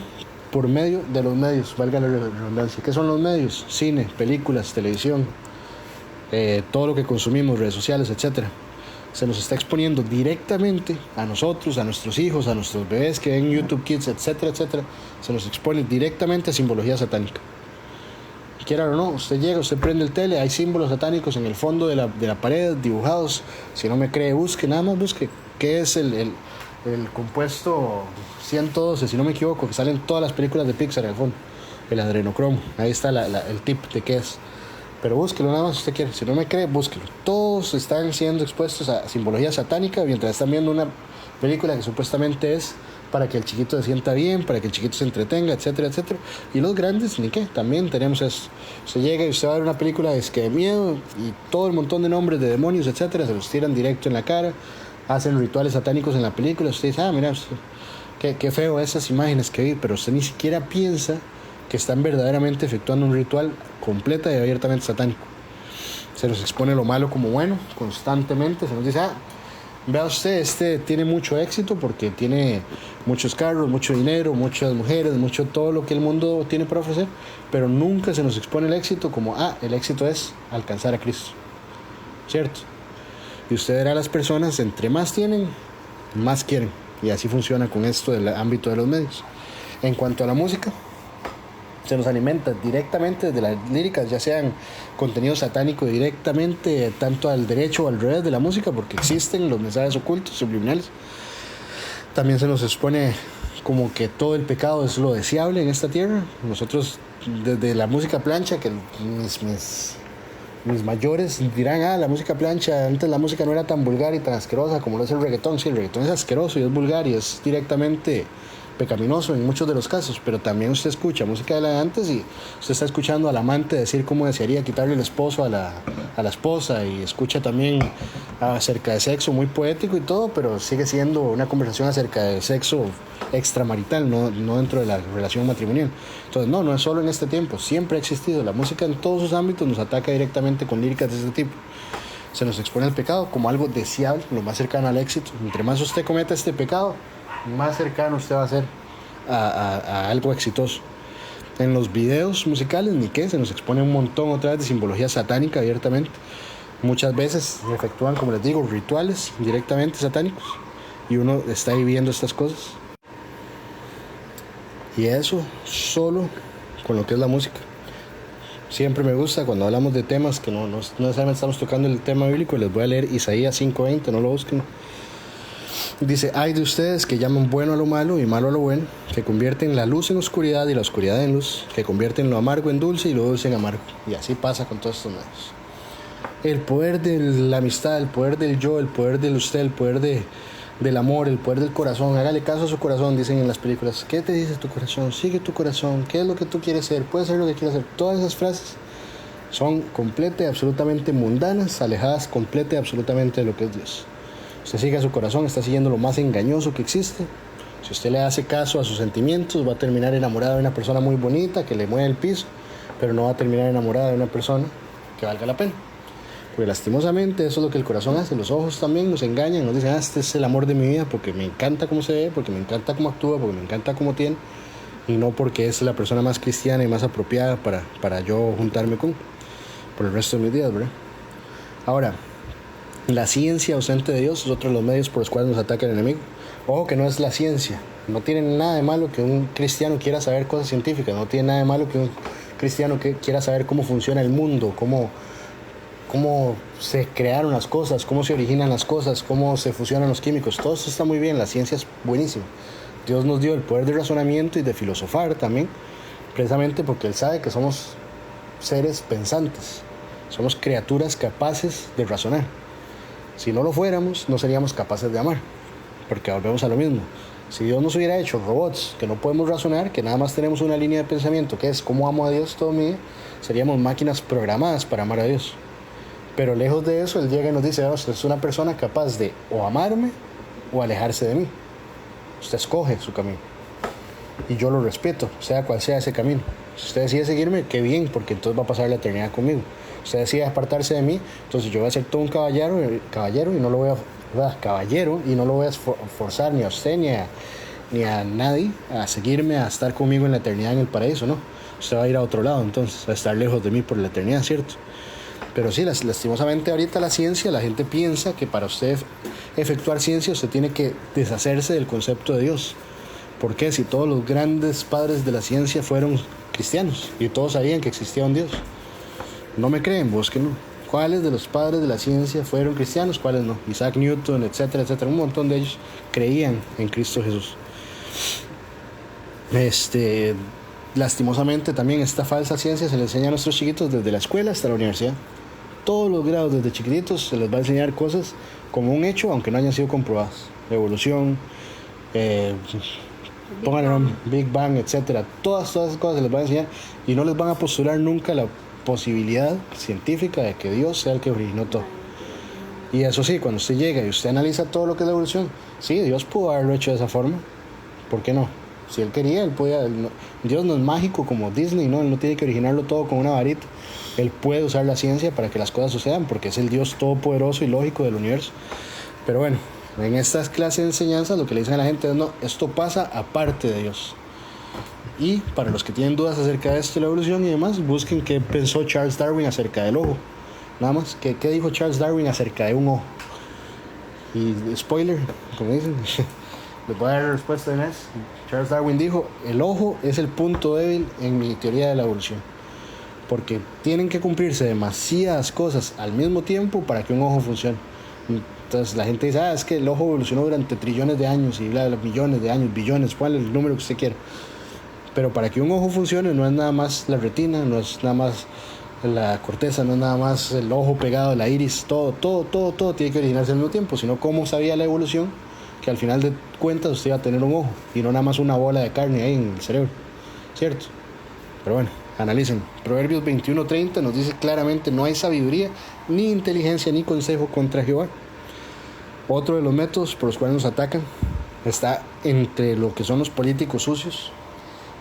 Speaker 1: por medio de los medios, valga la redundancia. ¿Qué son los medios? Cine, películas, televisión, todo lo que consumimos, redes sociales, etcétera. Se nos está exponiendo directamente a nosotros, a nuestros hijos, a nuestros bebés que ven YouTube Kids, etcétera, etcétera. Se nos expone directamente a simbología satánica. quiera o no, usted llega, usted prende el tele, hay símbolos satánicos en el fondo de la pared dibujados. Si no me cree, busque, nada más busque qué es el compuesto 112, si no me equivoco, que sale en todas las películas de Pixar en el fondo, el adrenocromo. Ahí está el tip de qué es. Pero búsquelo nada más si usted quiere. Si no me cree, búsquelo. Todos están siendo expuestos a simbología satánica mientras están viendo una película que supuestamente es para que el chiquito se sienta bien, para que el chiquito se entretenga, etcétera, etcétera. Y los grandes, ni qué, también tenemos eso. Usted llega y usted va a ver una película de miedo y todo el montón de nombres de demonios, etcétera, se los tiran directo en la cara, hacen rituales satánicos en la película. Usted dice, mira, qué feo esas imágenes que vi, pero usted ni siquiera piensa que están verdaderamente efectuando un ritual completa y abiertamente satánico. Se nos expone lo malo como bueno constantemente. Se nos dice, vea usted, este tiene mucho éxito porque tiene muchos carros, mucho dinero, muchas mujeres, mucho todo lo que el mundo tiene para ofrecer, pero nunca se nos expone el éxito como, el éxito es alcanzar a Cristo, ¿cierto? Y usted verá a las personas, entre más tienen, más quieren, y así funciona con esto del ámbito de los medios. En cuanto a la música, se nos alimenta directamente de las líricas, ya sean contenido satánico directamente, tanto al derecho o al revés de la música, porque existen los mensajes ocultos, subliminales. También se nos expone como que todo el pecado es lo deseable en esta tierra. Nosotros, desde la música plancha, que mis mayores dirán, la música plancha, antes la música no era tan vulgar y tan asquerosa como lo es el reggaetón. Sí, el reggaetón es asqueroso y es vulgar y es directamente pecaminoso en muchos de los casos, pero también usted escucha música de la de antes y usted está escuchando al amante decir cómo desearía quitarle el esposo a la esposa, y escucha también acerca de sexo muy poético y todo, pero sigue siendo una conversación acerca de sexo extramarital, no dentro de la relación matrimonial. Entonces no es solo en este tiempo, siempre ha existido. La música en todos sus ámbitos nos ataca directamente con líricas de este tipo. Se nos expone el pecado como algo deseable, lo más cercano al éxito. Entre más usted cometa este pecado, más cercano usted va a ser a algo exitoso. En los videos musicales, ni qué, se nos expone un montón otra vez de simbología satánica abiertamente. Muchas veces efectúan, como les digo, rituales directamente satánicos y uno está viviendo estas cosas. Y eso solo con lo que es la música. Siempre me gusta cuando hablamos de temas que no necesariamente estamos tocando el tema bíblico. Les voy a leer Isaías 5:20, no lo busquen. Dice, hay de ustedes que llaman bueno a lo malo y malo a lo bueno, que convierten la luz en oscuridad y la oscuridad en luz, que convierten lo amargo en dulce y lo dulce en amargo. Y así pasa con todos estos medios. El poder de la amistad, el poder del yo, el poder del usted, el poder del amor, el poder del corazón. Hágale caso a su corazón, dicen en las películas. ¿Qué te dice tu corazón? Sigue tu corazón. ¿Qué es lo que tú quieres ser? Puedes ser lo que quieras ser. Todas esas frases son completamente y absolutamente mundanas, alejadas completamente y absolutamente de lo que es Dios. Usted sigue a su corazón, está siguiendo lo más engañoso que existe. Si usted le hace caso a sus sentimientos, va a terminar enamorado de una persona muy bonita que le mueve el piso, pero no va a terminar enamorado de una persona que valga la pena. Porque lastimosamente eso es lo que el corazón hace. Los ojos también nos engañan, nos dicen, este es el amor de mi vida porque me encanta cómo se ve, porque me encanta cómo actúa, porque me encanta cómo tiene, y no porque es la persona más cristiana y más apropiada para yo juntarme con por el resto de mis días, ¿verdad? Ahora, la ciencia ausente de Dios es otro de los medios por los cuales nos ataca el enemigo. Ojo que no es la ciencia. No tiene nada de malo que un cristiano quiera saber cosas científicas. No tiene nada de malo que un cristiano que quiera saber cómo funciona el mundo, cómo se crearon las cosas, cómo se originan las cosas, cómo se fusionan los químicos. Todo eso está muy bien. La ciencia es buenísima. Dios nos dio el poder de razonamiento y de filosofar también, precisamente porque Él sabe que somos seres pensantes. Somos criaturas capaces de razonar. Si no lo fuéramos, no seríamos capaces de amar, porque volvemos a lo mismo. Si Dios nos hubiera hecho robots que no podemos razonar, que nada más tenemos una línea de pensamiento que es cómo amo a Dios todo mi día, seríamos máquinas programadas para amar a Dios. Pero lejos de eso, Él llega y nos dice, usted es una persona capaz de o amarme o alejarse de mí. Usted escoge su camino y yo lo respeto, sea cual sea ese camino. Si usted decide seguirme, qué bien, porque entonces va a pasar la eternidad conmigo. Usted decide apartarse de mí, entonces yo voy a ser todo un caballero y no lo voy a forzar ni a usted ni a nadie a seguirme, a estar conmigo en la eternidad en el paraíso, ¿no? Usted va a ir a otro lado, entonces va a estar lejos de mí por la eternidad, ¿cierto? Pero sí, lastimosamente ahorita la gente piensa que para usted efectuar ciencia usted tiene que deshacerse del concepto de Dios. ¿Por qué? Si todos los grandes padres de la ciencia fueron cristianos y todos sabían que existía un Dios. No me creen, búsquenlo. ¿Cuáles de los padres de la ciencia fueron cristianos? ¿Cuáles no? Isaac Newton, etcétera, etcétera. Un montón de ellos creían en Cristo Jesús. Lastimosamente también esta falsa ciencia se le enseña a nuestros chiquitos desde la escuela hasta la universidad. Todos los grados desde chiquititos se les va a enseñar cosas como un hecho, aunque no hayan sido comprobadas. Evolución, pónganle Big Bang, etcétera. Todas esas cosas se les van a enseñar y no les van a postular nunca la posibilidad científica de que Dios sea el que originó todo. Y eso sí, cuando usted llega y usted analiza todo lo que es la evolución, sí, Dios pudo haberlo hecho de esa forma. ¿Por qué no? Si él quería, él podía. Dios no es mágico como Disney, ¿no? Él no tiene que originarlo todo con una varita. Él puede usar la ciencia para que las cosas sucedan, porque es el Dios todopoderoso y lógico del universo. Pero bueno, en estas clases de enseñanza lo que le dicen a la gente es: no, esto pasa aparte de Dios. Y para los que tienen dudas acerca de esto, de la evolución y demás, busquen qué pensó Charles Darwin acerca del ojo. Nada más, ¿qué dijo Charles Darwin acerca de un ojo? Y spoiler, como dicen, les voy a dar la respuesta de Inés. Charles Darwin dijo: el ojo es el punto débil en mi teoría de la evolución, porque tienen que cumplirse demasiadas cosas al mismo tiempo para que un ojo funcione. Entonces la gente dice: es que el ojo evolucionó durante trillones de años y bla, bla, millones de años, billones, cuál es el número que usted quiera. Pero para que un ojo funcione no es nada más la retina, no es nada más la corteza, no es nada más el ojo pegado a la iris, todo tiene que originarse al mismo tiempo. Sino, ¿cómo sabía la evolución que al final de cuentas usted iba a tener un ojo y no nada más una bola de carne ahí en el cerebro? ¿Cierto? Pero bueno, analicen. Proverbios 21:30 nos dice claramente: no hay sabiduría, ni inteligencia, ni consejo contra Jehová. Otro de los métodos por los cuales nos atacan está entre lo que son los políticos sucios,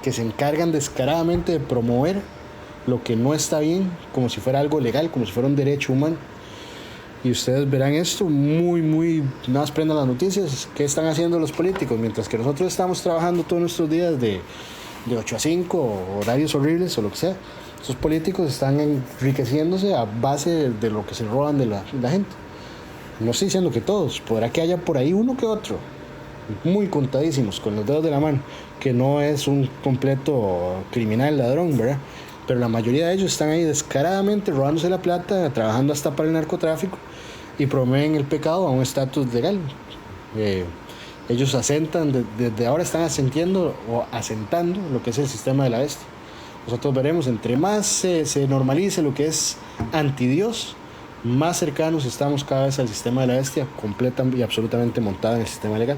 Speaker 1: que se encargan descaradamente de promover lo que no está bien, como si fuera algo legal, como si fuera un derecho humano. Y ustedes verán esto nada más prendan las noticias. ¿Qué están haciendo los políticos? Mientras que nosotros estamos trabajando todos nuestros días de 8 a 5, horarios horribles o lo que sea, esos políticos están enriqueciéndose a base de lo que se roban de la gente. No estoy diciendo que todos, podrá que haya por ahí uno que otro, muy contadísimos, con los dedos de la mano, que no es un completo criminal, ladrón, ¿verdad? Pero la mayoría de ellos están ahí descaradamente robándose la plata, trabajando hasta para el narcotráfico, y promueven el pecado a un estatus legal. Ellos asentan, desde ahora están asentando lo que es el sistema de la bestia. Nosotros veremos, entre más se normalice lo que es antidios, más cercanos estamos cada vez al sistema de la bestia, completa y absolutamente montada en el sistema legal.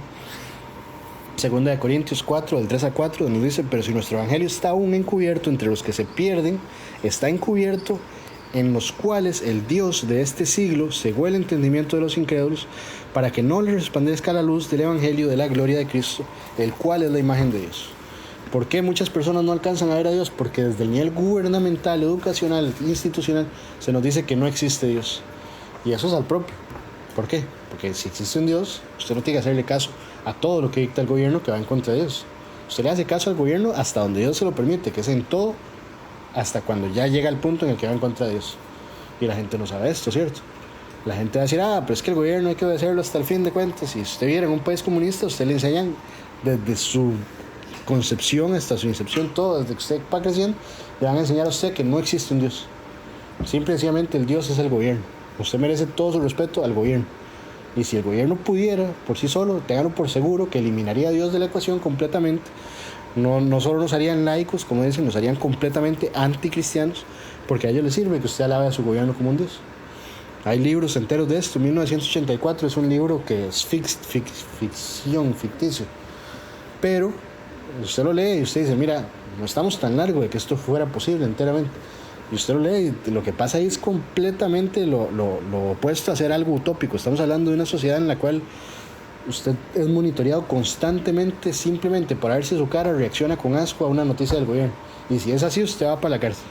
Speaker 1: Segunda de Corintios 4, del 3 a 4, nos dice: pero si nuestro evangelio está aún encubierto entre los que se pierden, está encubierto en los cuales el Dios de este siglo cegó el entendimiento de los incrédulos, para que no les resplandezca la luz del evangelio de la gloria de Cristo, el cual es la imagen de Dios. ¿Por qué muchas personas no alcanzan a ver a Dios? Porque desde el nivel gubernamental, educacional, institucional, se nos dice que no existe Dios. Y eso es al propio. ¿Por qué? Porque si existe un Dios, usted no tiene que hacerle caso a todo lo que dicta el gobierno que va en contra de Dios. Usted le hace caso al gobierno hasta donde Dios se lo permite, que es en todo, hasta cuando ya llega el punto en el que va en contra de Dios. Y la gente no sabe esto, ¿cierto? La gente va a decir: pero es que el gobierno hay que obedecerlo hasta el fin de cuentas. Si usted viera en un país comunista, usted le enseñan desde su concepción hasta su incepción, todo, desde que usted va creciendo, le van a enseñar a usted que no existe un Dios. Simple y sencillamente el Dios es el gobierno. Usted merece todo su respeto al gobierno. Y si el gobierno pudiera, por sí solo, ténganlo por seguro que eliminaría a Dios de la ecuación completamente. No solo nos harían laicos, como dicen, nos harían completamente anticristianos, porque a ellos les sirve que usted alabe a su gobierno como un Dios. Hay libros enteros de esto. 1984 es un libro que es ficción, ficticio. Pero usted lo lee y usted dice: mira, no estamos tan largo de que esto fuera posible enteramente. Y usted lo lee y lo que pasa ahí es completamente lo opuesto a hacer algo utópico. Estamos hablando de una sociedad en la cual usted es monitoreado constantemente, simplemente por ver si su cara reacciona con asco a una noticia del gobierno. Y si es así, usted va para la cárcel.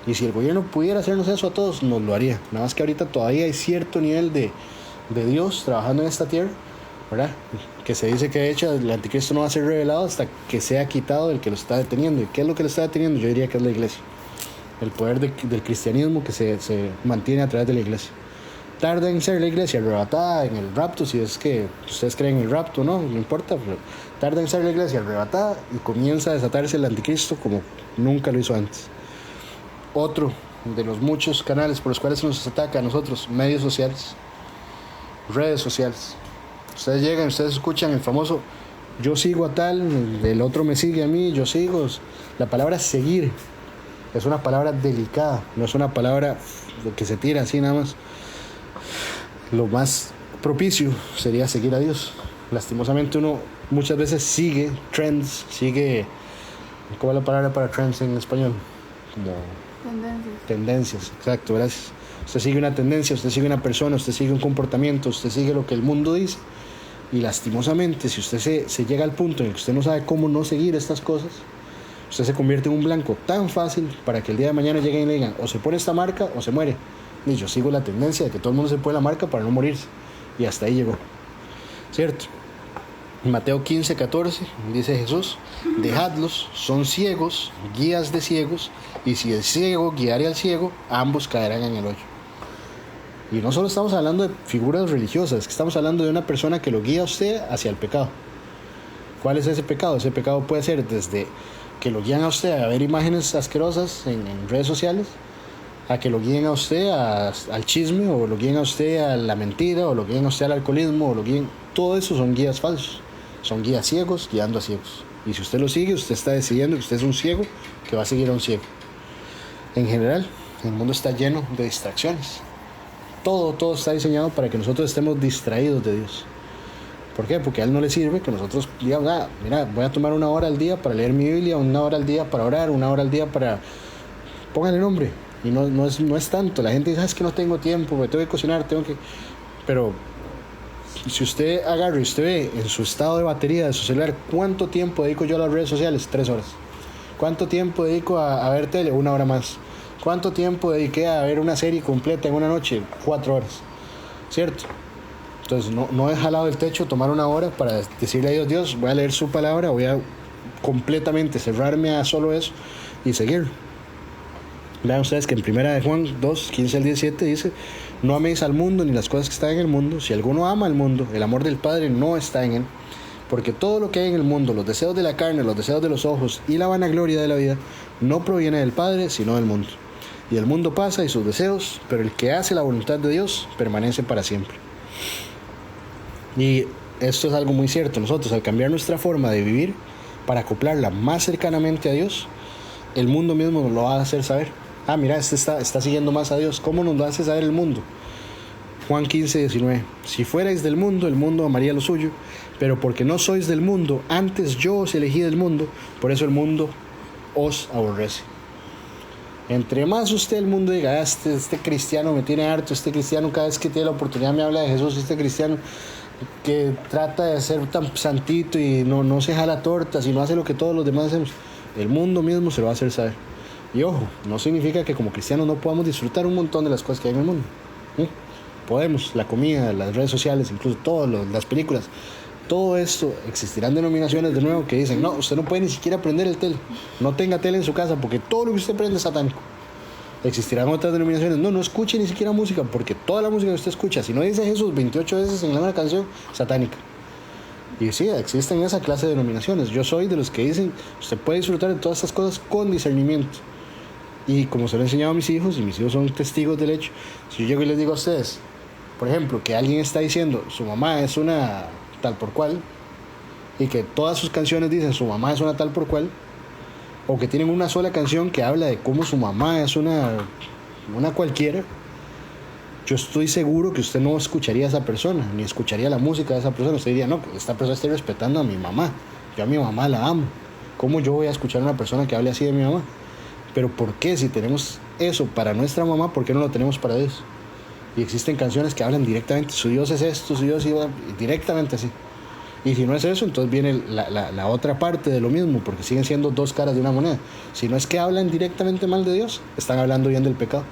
Speaker 1: Y si el gobierno pudiera hacernos eso a todos, nos lo haría. Nada más que ahorita todavía hay cierto nivel de Dios trabajando en esta tierra, ¿verdad? Que se dice que de hecho el anticristo no va a ser revelado hasta que sea quitado el que lo está deteniendo. ¿Y qué es lo que lo está deteniendo? Yo diría que es la iglesia. El poder del cristianismo que se mantiene a través de la iglesia. tarda en ser la iglesia arrebatada en el rapto, si es que ustedes creen en el rapto, no importa, pero tarda en ser la iglesia arrebatada y comienza a desatarse el anticristo como nunca lo hizo antes. Otro de los muchos canales por los cuales se nos ataca a nosotros, medios sociales, redes sociales. Ustedes llegan, ustedes escuchan el famoso yo sigo a tal, el otro me sigue a mí, yo sigo. La palabra seguir es una palabra delicada, no es una palabra que se tira así nada más. Lo más propicio sería seguir a Dios. Lastimosamente uno muchas veces sigue trends, ¿cómo es la palabra para trends en español? Como tendencias, exacto, gracias. Usted sigue una tendencia, usted sigue una persona, usted sigue un comportamiento, usted sigue lo que el mundo dice. Y lastimosamente, si usted se llega al punto en el que usted no sabe cómo no seguir estas cosas, usted se convierte en un blanco tan fácil para que el día de mañana lleguen y le digan, o se pone esta marca o se muere. Y yo sigo la tendencia de que todo el mundo se pone la marca para no morirse. Y hasta ahí llegó. ¿Cierto? En Mateo 15:14 dice Jesús, dejadlos, son ciegos, guías de ciegos, y si el ciego guiare al ciego, ambos caerán en el hoyo. Y no solo estamos hablando de figuras religiosas, es que estamos hablando de una persona que lo guía a usted hacia el pecado. ¿Cuál es ese pecado? Ese pecado puede ser desde que lo guían a usted a ver imágenes asquerosas en redes sociales, a que lo guíen a usted al chisme, o lo guíen a usted a la mentira, o lo guíen a usted al alcoholismo, o lo guíen... Todo eso son guías falsos. Son guías ciegos guiando a ciegos. Y si usted lo sigue, usted está decidiendo que usted es un ciego que va a seguir a un ciego. En general, el mundo está lleno de distracciones. Todo está diseñado para que nosotros estemos distraídos de Dios. ¿Por qué? Porque a Él no le sirve que nosotros digamos, mira, voy a tomar 1 hora al día para leer mi Biblia, 1 hora al día para orar, 1 hora al día para... Póngale nombre. Y no es tanto. La gente dice, es que no tengo tiempo, me tengo que cocinar, Pero si usted agarra y usted ve en su estado de batería de su celular, ¿cuánto tiempo dedico yo a las redes sociales? 3 horas. ¿Cuánto tiempo dedico a ver tele? 1 hora más. ¿Cuánto tiempo dediqué a ver una serie completa en una noche? 4 horas. ¿Cierto? Entonces no he jalado del techo tomar 1 hora para decirle a Dios, Dios, voy a leer su palabra, voy a completamente cerrarme a solo eso y seguir. Vean ustedes que en 1 de Juan 2, 15 al 17 dice, no améis al mundo ni las cosas que están en el mundo. Si alguno ama al mundo, el amor del Padre no está en él. Porque todo lo que hay en el mundo, los deseos de la carne, los deseos de los ojos y la vanagloria de la vida, no proviene del Padre, sino del mundo. Y el mundo pasa y sus deseos, pero el que hace la voluntad de Dios permanece para siempre. Y esto es algo muy cierto. Nosotros, al cambiar nuestra forma de vivir para acoplarla más cercanamente a Dios, el mundo mismo nos lo va a hacer saber. Mira, este está siguiendo más a Dios. ¿Cómo nos lo hace saber el mundo? Juan 15:19. Si fuerais del mundo, el mundo amaría lo suyo, pero porque no sois del mundo, antes yo os elegí del mundo, por eso el mundo os aborrece. Entre más usted el mundo diga, este cristiano me tiene harto, este cristiano cada vez que tiene la oportunidad me habla de Jesús, este cristiano que trata de ser tan santito y no se jala tortas y no hace lo que todos los demás hacemos, el mundo mismo se lo va a hacer saber. Y ojo, no significa que como cristianos no podamos disfrutar un montón de las cosas que hay en el mundo. Podemos, la comida, las redes sociales, incluso todas las películas, todo esto. Existirán denominaciones de nuevo que dicen, no, usted no puede ni siquiera prender el tele, no tenga tele en su casa porque todo lo que usted prende es satánico. Existirán otras denominaciones, no escuche ni siquiera música porque toda la música que usted escucha, si no dice Jesús 28 veces en la misma canción, satánica. Y sí, existen esa clase de denominaciones. Yo soy de los que dicen, usted puede disfrutar de todas estas cosas con discernimiento. Y como se lo he enseñado a mis hijos, y mis hijos son testigos del hecho, si yo llego y les digo a ustedes, por ejemplo, que alguien está diciendo, su mamá es una tal por cual, y que todas sus canciones dicen, su mamá es una tal por cual, o que tienen una sola canción que habla de cómo su mamá es una cualquiera, yo estoy seguro que usted no escucharía a esa persona, ni escucharía la música de esa persona. Usted diría, no, esta persona está respetando a mi mamá, yo a mi mamá la amo, ¿cómo yo voy a escuchar a una persona que hable así de mi mamá? Pero ¿por qué? Si tenemos eso para nuestra mamá, ¿por qué no lo tenemos para Dios? Y existen canciones que hablan directamente, su Dios es esto, su Dios iba directamente así. Y si no es eso, entonces viene la otra parte de lo mismo, porque siguen siendo dos caras de una moneda. Si no es que hablan directamente mal de Dios, están hablando bien del pecado.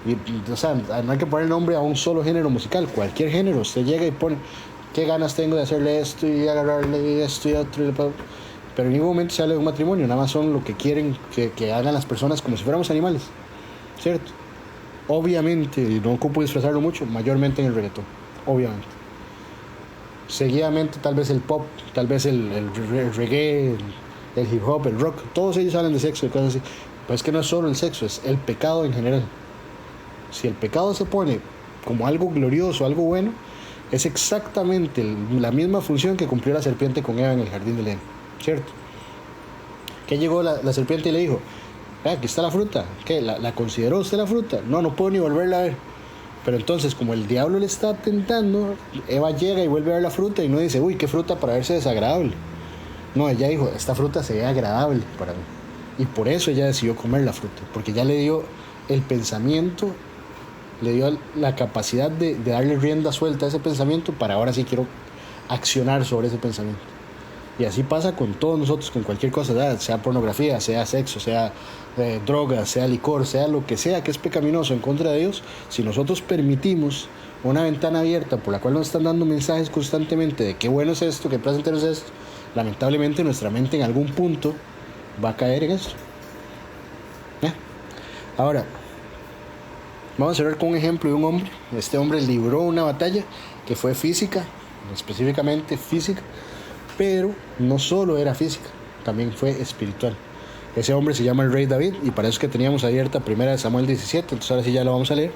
Speaker 1: Y, o sea, no hay que poner nombre a un solo género musical, cualquier género. Usted llega y pone, ¿qué ganas tengo de hacerle esto y agarrarle esto y otro? Pero en ningún momento se habla de un matrimonio, nada más son lo que quieren que hagan las personas como si fuéramos animales, ¿cierto? obviamente, y no ocupo disfrazarlo mucho, mayormente en el reggaetón, obviamente. Seguidamente tal vez el pop, tal vez el reggae, el hip hop, el rock, todos ellos hablan de sexo y cosas así. Pero es que no es solo el sexo, es el pecado en general. Si el pecado se pone como algo glorioso, algo bueno, es exactamente la misma función que cumplió la serpiente con Eva en el jardín del Edén, ¿cierto? Que llegó la serpiente y le dijo, aquí está la fruta. ¿Qué? ¿La consideró usted la fruta? No, no puedo ni volverla a ver. Pero entonces, como el diablo le está tentando, Eva llega y vuelve a ver la fruta y no dice, uy, qué fruta para verse desagradable. No, ella dijo, esta fruta se ve agradable para mí. Y por eso ella decidió comer la fruta, porque ya le dio el pensamiento, le dio la capacidad de darle rienda suelta a ese pensamiento para ahora sí quiero accionar sobre ese pensamiento. Y así pasa con todos nosotros, con cualquier cosa, sea pornografía, sea sexo, sea droga, sea licor, sea lo que sea que es pecaminoso en contra de Dios. Si nosotros permitimos una ventana abierta por la cual nos están dando mensajes constantemente de qué bueno es esto, qué placentero es esto, lamentablemente nuestra mente en algún punto va a caer en eso. Ahora, vamos a cerrar con un ejemplo de un hombre. Este hombre libró una batalla que fue física, específicamente física, pero no solo era física, también fue espiritual. Ese hombre se llama el rey David, y para eso es que teníamos abierta 1 Samuel 17, entonces ahora sí ya lo vamos a leer.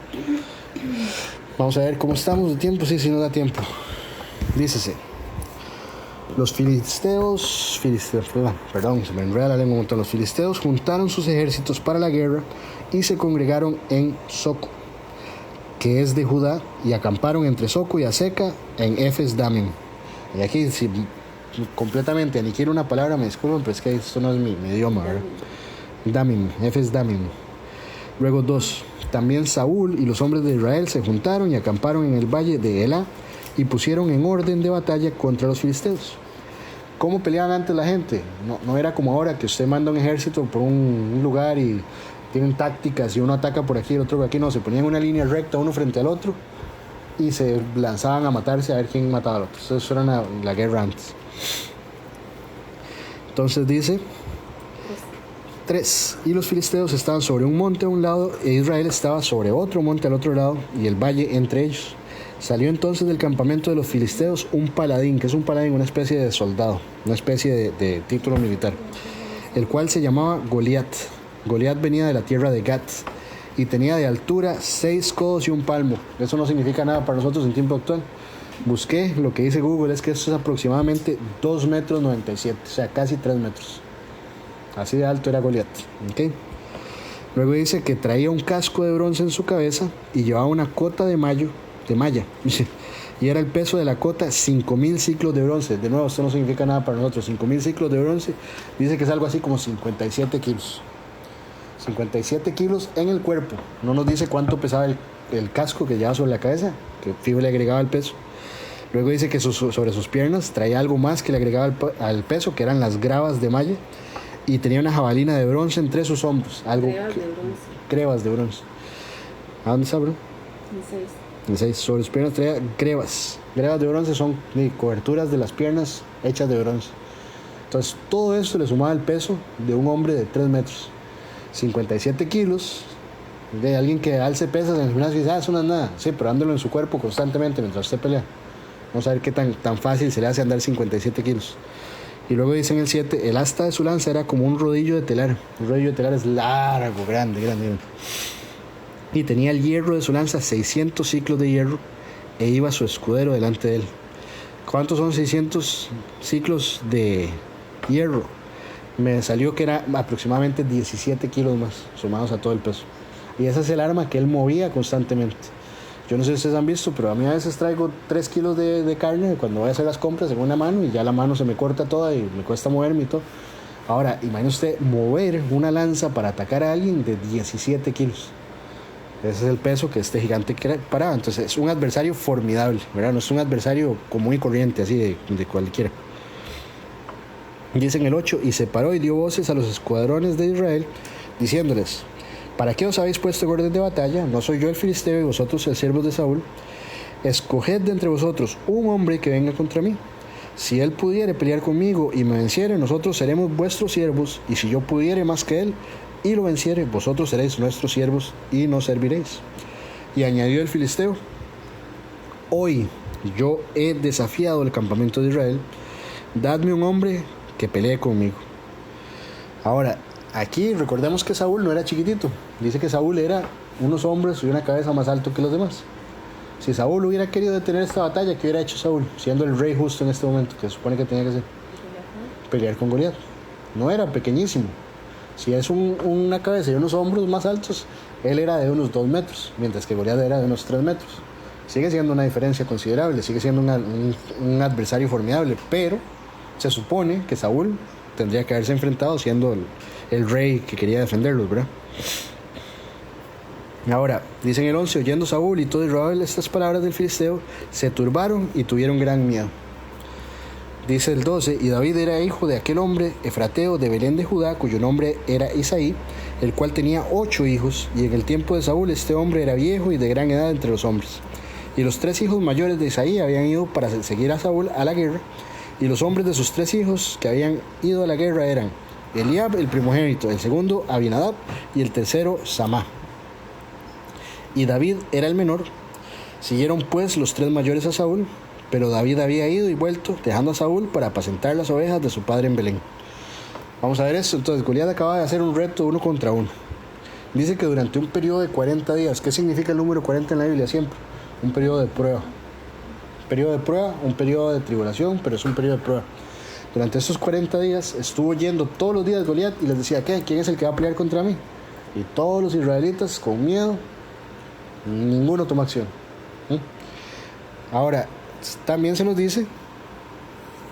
Speaker 1: Vamos a ver cómo estamos de tiempo, sí nos da tiempo. Dícese, los filisteos, perdón, se me enreda la lengua un montón. Los filisteos juntaron sus ejércitos para la guerra y se congregaron en Soco, que es de Judá, y acamparon entre Soco y Aseca en Efes Damim. Y aquí, si completamente aniquilo una palabra, me disculpen, pero es que esto no es mi idioma, ¿verdad? Damim, Efes Damim. Luego 2. También Saúl y los hombres de Israel se juntaron y acamparon en el valle de Elá y pusieron en orden de batalla contra los filisteos. ¿Cómo peleaban antes la gente? No era como ahora que usted manda un ejército por un lugar y tienen tácticas y uno ataca por aquí y el otro por aquí. No, se ponían en una línea recta uno frente al otro y se lanzaban a matarse a ver quién mataba al otro. Eso era la guerra antes. Entonces dice 3. Y los filisteos estaban sobre un monte a un lado e Israel estaba sobre otro monte al otro lado y el valle entre ellos. Salió entonces del campamento de los filisteos un paladín. ¿Qué es un paladín? Una especie de soldado, una especie de título militar, el cual se llamaba Goliat. Goliat venía de la tierra de Gat y tenía de altura 6 codos y un palmo. Eso no significa nada para nosotros en tiempo actual. Busqué, lo que dice Google es que esto es aproximadamente 2,97 metros, o sea, casi 3 metros. Así de alto era Goliat. ¿Okay? Luego dice que traía un casco de bronce en su cabeza y llevaba una cota de malla. Y era el peso de la cota 5,000 ciclos de bronce. De nuevo, esto no significa nada para nosotros. 5,000 ciclos de bronce dice que es algo así como 57 kilos. 57 kilos en el cuerpo. No nos dice cuánto pesaba el casco que llevaba sobre la cabeza, que fijo le agregaba el peso. Luego dice que sobre sus piernas traía algo más que le agregaba al peso, que eran las gravas de malla, y tenía una jabalina de bronce entre sus hombros. Grebas de bronce. ¿A dónde está, bro? 16. Sobre sus piernas traía grebas. Grebas de bronce son coberturas de las piernas hechas de bronce. Entonces todo eso le sumaba el peso de un hombre de 3 metros. 57 kilos de alguien que alce pesas en el gimnasio y dice, eso no es nada. Sí, pero dándolo en su cuerpo constantemente mientras usted pelea. Vamos a ver qué tan fácil se le hace andar 57 kilos. Y luego dice en el 7, el asta de su lanza era como un rodillo de telar. Un rodillo de telar es largo, grande. Y tenía el hierro de su lanza 600 ciclos de hierro e iba su escudero delante de él. ¿Cuántos son 600 ciclos de hierro? Me salió que era aproximadamente 17 kilos más, sumados a todo el peso. Y ese es el arma que él movía constantemente. Yo no sé si ustedes han visto, pero a mí a veces traigo 3 kilos de carne cuando voy a hacer las compras en una mano y ya la mano se me corta toda y me cuesta moverme y todo. Ahora, imagine usted mover una lanza para atacar a alguien de 17 kilos. Ese es el peso que este gigante paraba. Entonces es un adversario formidable, ¿verdad? No es un adversario común y corriente, así de cualquiera. Dice en el 8, y se paró y dio voces a los escuadrones de Israel, diciéndoles, ¿para qué os habéis puesto en orden de batalla? ¿No soy yo el filisteo y vosotros el siervo de Saúl? Escoged de entre vosotros un hombre que venga contra mí. Si él pudiere pelear conmigo y me venciere, nosotros seremos vuestros siervos, y si yo pudiere más que él, y lo venciere, vosotros seréis nuestros siervos y nos serviréis. Y añadió el filisteo: hoy yo he desafiado el campamento de Israel, dadme un hombre que pelee conmigo. Ahora, aquí recordemos que Saúl no era chiquitito. Dice que Saúl era unos hombros y una cabeza más alto que los demás. Si Saúl hubiera querido detener esta batalla, ¿qué hubiera hecho Saúl? Siendo el rey justo en este momento, que se supone que tenía que hacer. Pelear con Goliat. No era pequeñísimo. Si es una cabeza y unos hombros más altos, él era de unos 2 metros, mientras que Goliat era de unos 3 metros. Sigue siendo una diferencia considerable, sigue siendo un adversario formidable, pero se supone que Saúl tendría que haberse enfrentado siendo el rey que quería defenderlos, ¿verdad? Ahora, dice en el 11: oyendo Saúl y todo Israel estas palabras del filisteo, se turbaron y tuvieron gran miedo. Dice el 12: y David era hijo de aquel hombre efrateo de Belén de Judá, cuyo nombre era Isaí, el cual tenía 8 hijos, y en el tiempo de Saúl este hombre era viejo y de gran edad entre los hombres. Y los 3 hijos mayores de Isaí habían ido para seguir a Saúl a la guerra, y los hombres de sus 3 hijos que habían ido a la guerra eran Eliab, el primogénito, el segundo Abinadab, y el tercero Samá. Y David era el menor. Siguieron pues los 3 mayores a Saúl, pero David había ido y vuelto, dejando a Saúl para apacentar las ovejas de su padre en Belén. Vamos a ver esto. Entonces, Goliat acaba de hacer un reto 1 contra 1. Dice que durante un periodo de 40 días. ¿Qué significa el número 40 en la Biblia siempre? Un periodo de prueba. Periodo de prueba, un periodo de tribulación, pero es un periodo de prueba. Durante estos 40 días estuvo yendo todos los días Goliat y les decía: ¿quién es el que va a pelear contra mí? Y todos los israelitas, con miedo, ninguno toma acción. Ahora, también se nos dice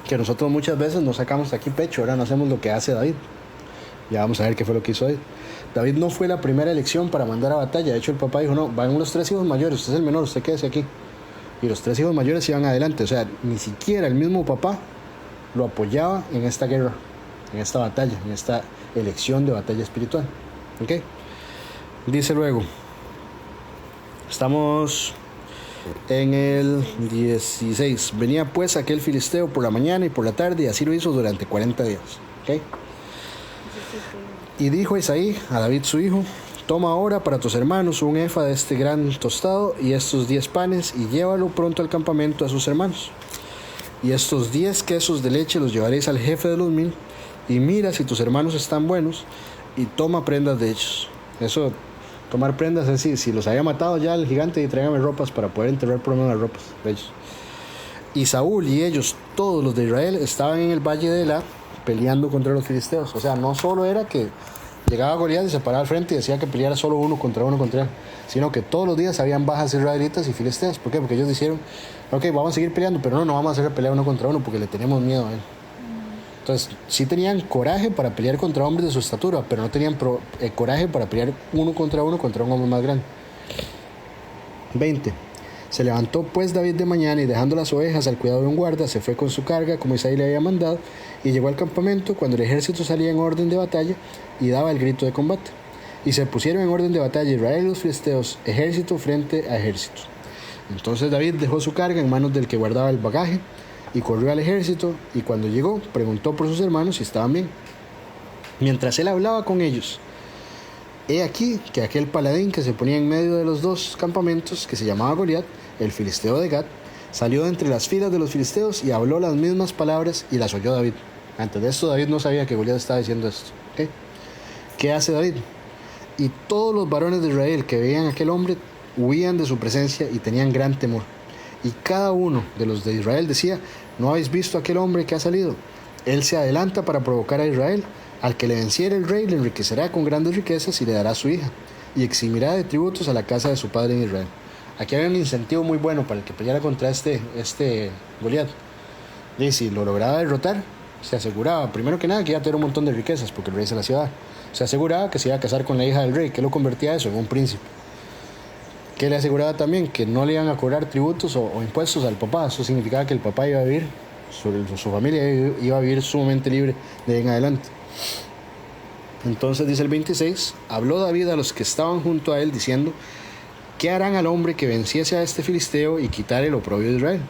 Speaker 1: que nosotros muchas veces nos sacamos aquí pecho, ahora no hacemos lo que hace David. Ya vamos a ver qué fue lo que hizo David. David no fue la primera elección para mandar a batalla. De hecho, el papá dijo: no, van los 3 hijos mayores, usted es el menor, usted quédese aquí. Y los 3 hijos mayores iban adelante. O sea, ni siquiera el mismo papá lo apoyaba en esta guerra, en esta batalla, en esta elección de batalla espiritual. ¿Ok? Dice luego, estamos en el 16: venía pues aquel filisteo por la mañana y por la tarde, y así lo hizo durante 40 días. ¿Ok? Y dijo Isaí a David su hijo: toma ahora para tus hermanos un efa de este gran tostado y estos 10 panes, y llévalo pronto al campamento a sus hermanos. Y estos 10 quesos de leche los llevaréis al jefe de los 1000, y mira si tus hermanos están buenos, y toma prendas de ellos. Eso, tomar prendas es decir, si los había matado ya el gigante, y tráigame ropas para poder enterrar por lo menos las ropas de ellos. Y Saúl y ellos, todos los de Israel, estaban en el valle de Elá peleando contra los filisteos. O sea, no solo era que llegaba Goliat y se paraba al frente y decía que peleara solo uno contra él, sino que todos los días habían bajas israelitas y filisteos. ¿Por qué? Porque ellos dijeron: ok, vamos a seguir peleando, pero no vamos a hacer la pelea 1 contra 1 porque le tenemos miedo a él. Entonces, sí tenían coraje para pelear contra hombres de su estatura, pero no tenían coraje para pelear 1 contra un hombre más grande. 20. Se levantó pues David de mañana, y dejando las ovejas al cuidado de un guarda, se fue con su carga como Isaí le había mandado, y llegó al campamento cuando el ejército salía en orden de batalla y daba el grito de combate. Y se pusieron en orden de batalla Israel y los filisteos, ejército frente a ejército. Entonces David dejó su carga en manos del que guardaba el bagaje y corrió al ejército, y cuando llegó preguntó por sus hermanos si estaban bien. Mientras él hablaba con ellos, he aquí que aquel paladín que se ponía en medio de los 2 campamentos, que se llamaba Goliat, el filisteo de Gat, salió de entre las filas de los filisteos y habló las mismas palabras, y las oyó David. Antes de esto David no sabía que Goliat estaba diciendo esto. ¿Okay? ¿Qué hace David? Y todos los varones de Israel que veían a aquel hombre huían de su presencia y tenían gran temor. Y cada uno de los de Israel decía: ¿no habéis visto a aquel hombre que ha salido? Él se adelanta para provocar a Israel. Al que le venciere el rey le enriquecerá con grandes riquezas y le dará a su hija, y eximirá de tributos a la casa de su padre en Israel. Aquí había un incentivo muy bueno para el que peleara contra este Goliat. Y si lo lograba derrotar, se aseguraba, primero que nada, que iba a tener un montón de riquezas, porque el rey se las iba a dar. Se aseguraba que se iba a casar con la hija del rey, que lo convertía eso en un príncipe. Que le aseguraba también que no le iban a cobrar tributos o impuestos al papá. Eso significaba que el papá iba a vivir, su familia iba a vivir sumamente libre de ahí en adelante. Entonces dice el 26: habló David a los que estaban junto a él diciendo: ¿qué harán al hombre que venciese a este filisteo y quitare el oprobio de Israel?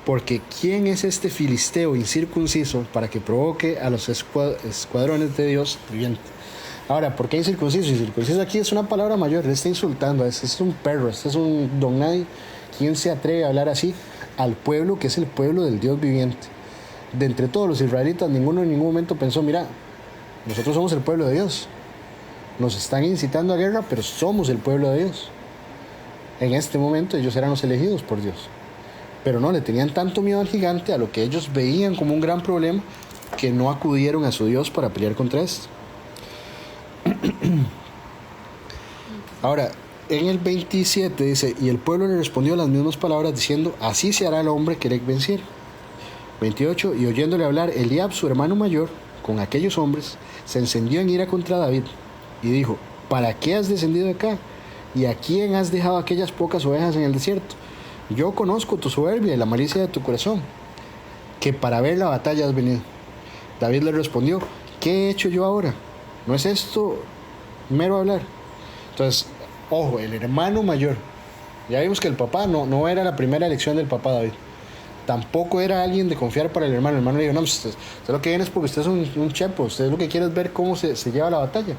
Speaker 1: Porque ¿quién es este filisteo incircunciso para que provoque a los escuadrones de Dios viviente? Ahora, ¿por qué incircunciso? Incircunciso aquí es una palabra mayor, él está insultando, este es un perro, este es un don nadie. ¿Quién se atreve a hablar así al pueblo que es el pueblo del Dios viviente? De entre todos los israelitas, ninguno en ningún momento pensó, mira, nosotros somos el pueblo de Dios. Nos están incitando a guerra, pero somos el pueblo de Dios. En este momento ellos eran los elegidos por Dios. Pero no, le tenían tanto miedo al gigante, a lo que ellos veían como un gran problema, que no acudieron a su Dios para pelear contra esto. Ahora, en el 27 dice, y el pueblo le respondió las mismas palabras diciendo, así se hará el hombre que le venciere. 28, y oyéndole hablar Eliab, su hermano mayor, con aquellos hombres, se encendió en ira contra David y dijo, ¿para qué has descendido de acá? ¿Y a quién has dejado aquellas pocas ovejas en el desierto? Yo conozco tu soberbia y la malicia de tu corazón, que para ver la batalla has venido. David le respondió, ¿qué he hecho yo ahora? ¿No es esto mero hablar? Entonces, ojo, el hermano mayor. Ya vimos que el papá no era la primera elección del papá David. Tampoco era alguien de confiar para el hermano. El hermano le dijo, no, usted lo que viene es porque usted es un chepo. Usted lo que quiere es ver cómo se lleva la batalla.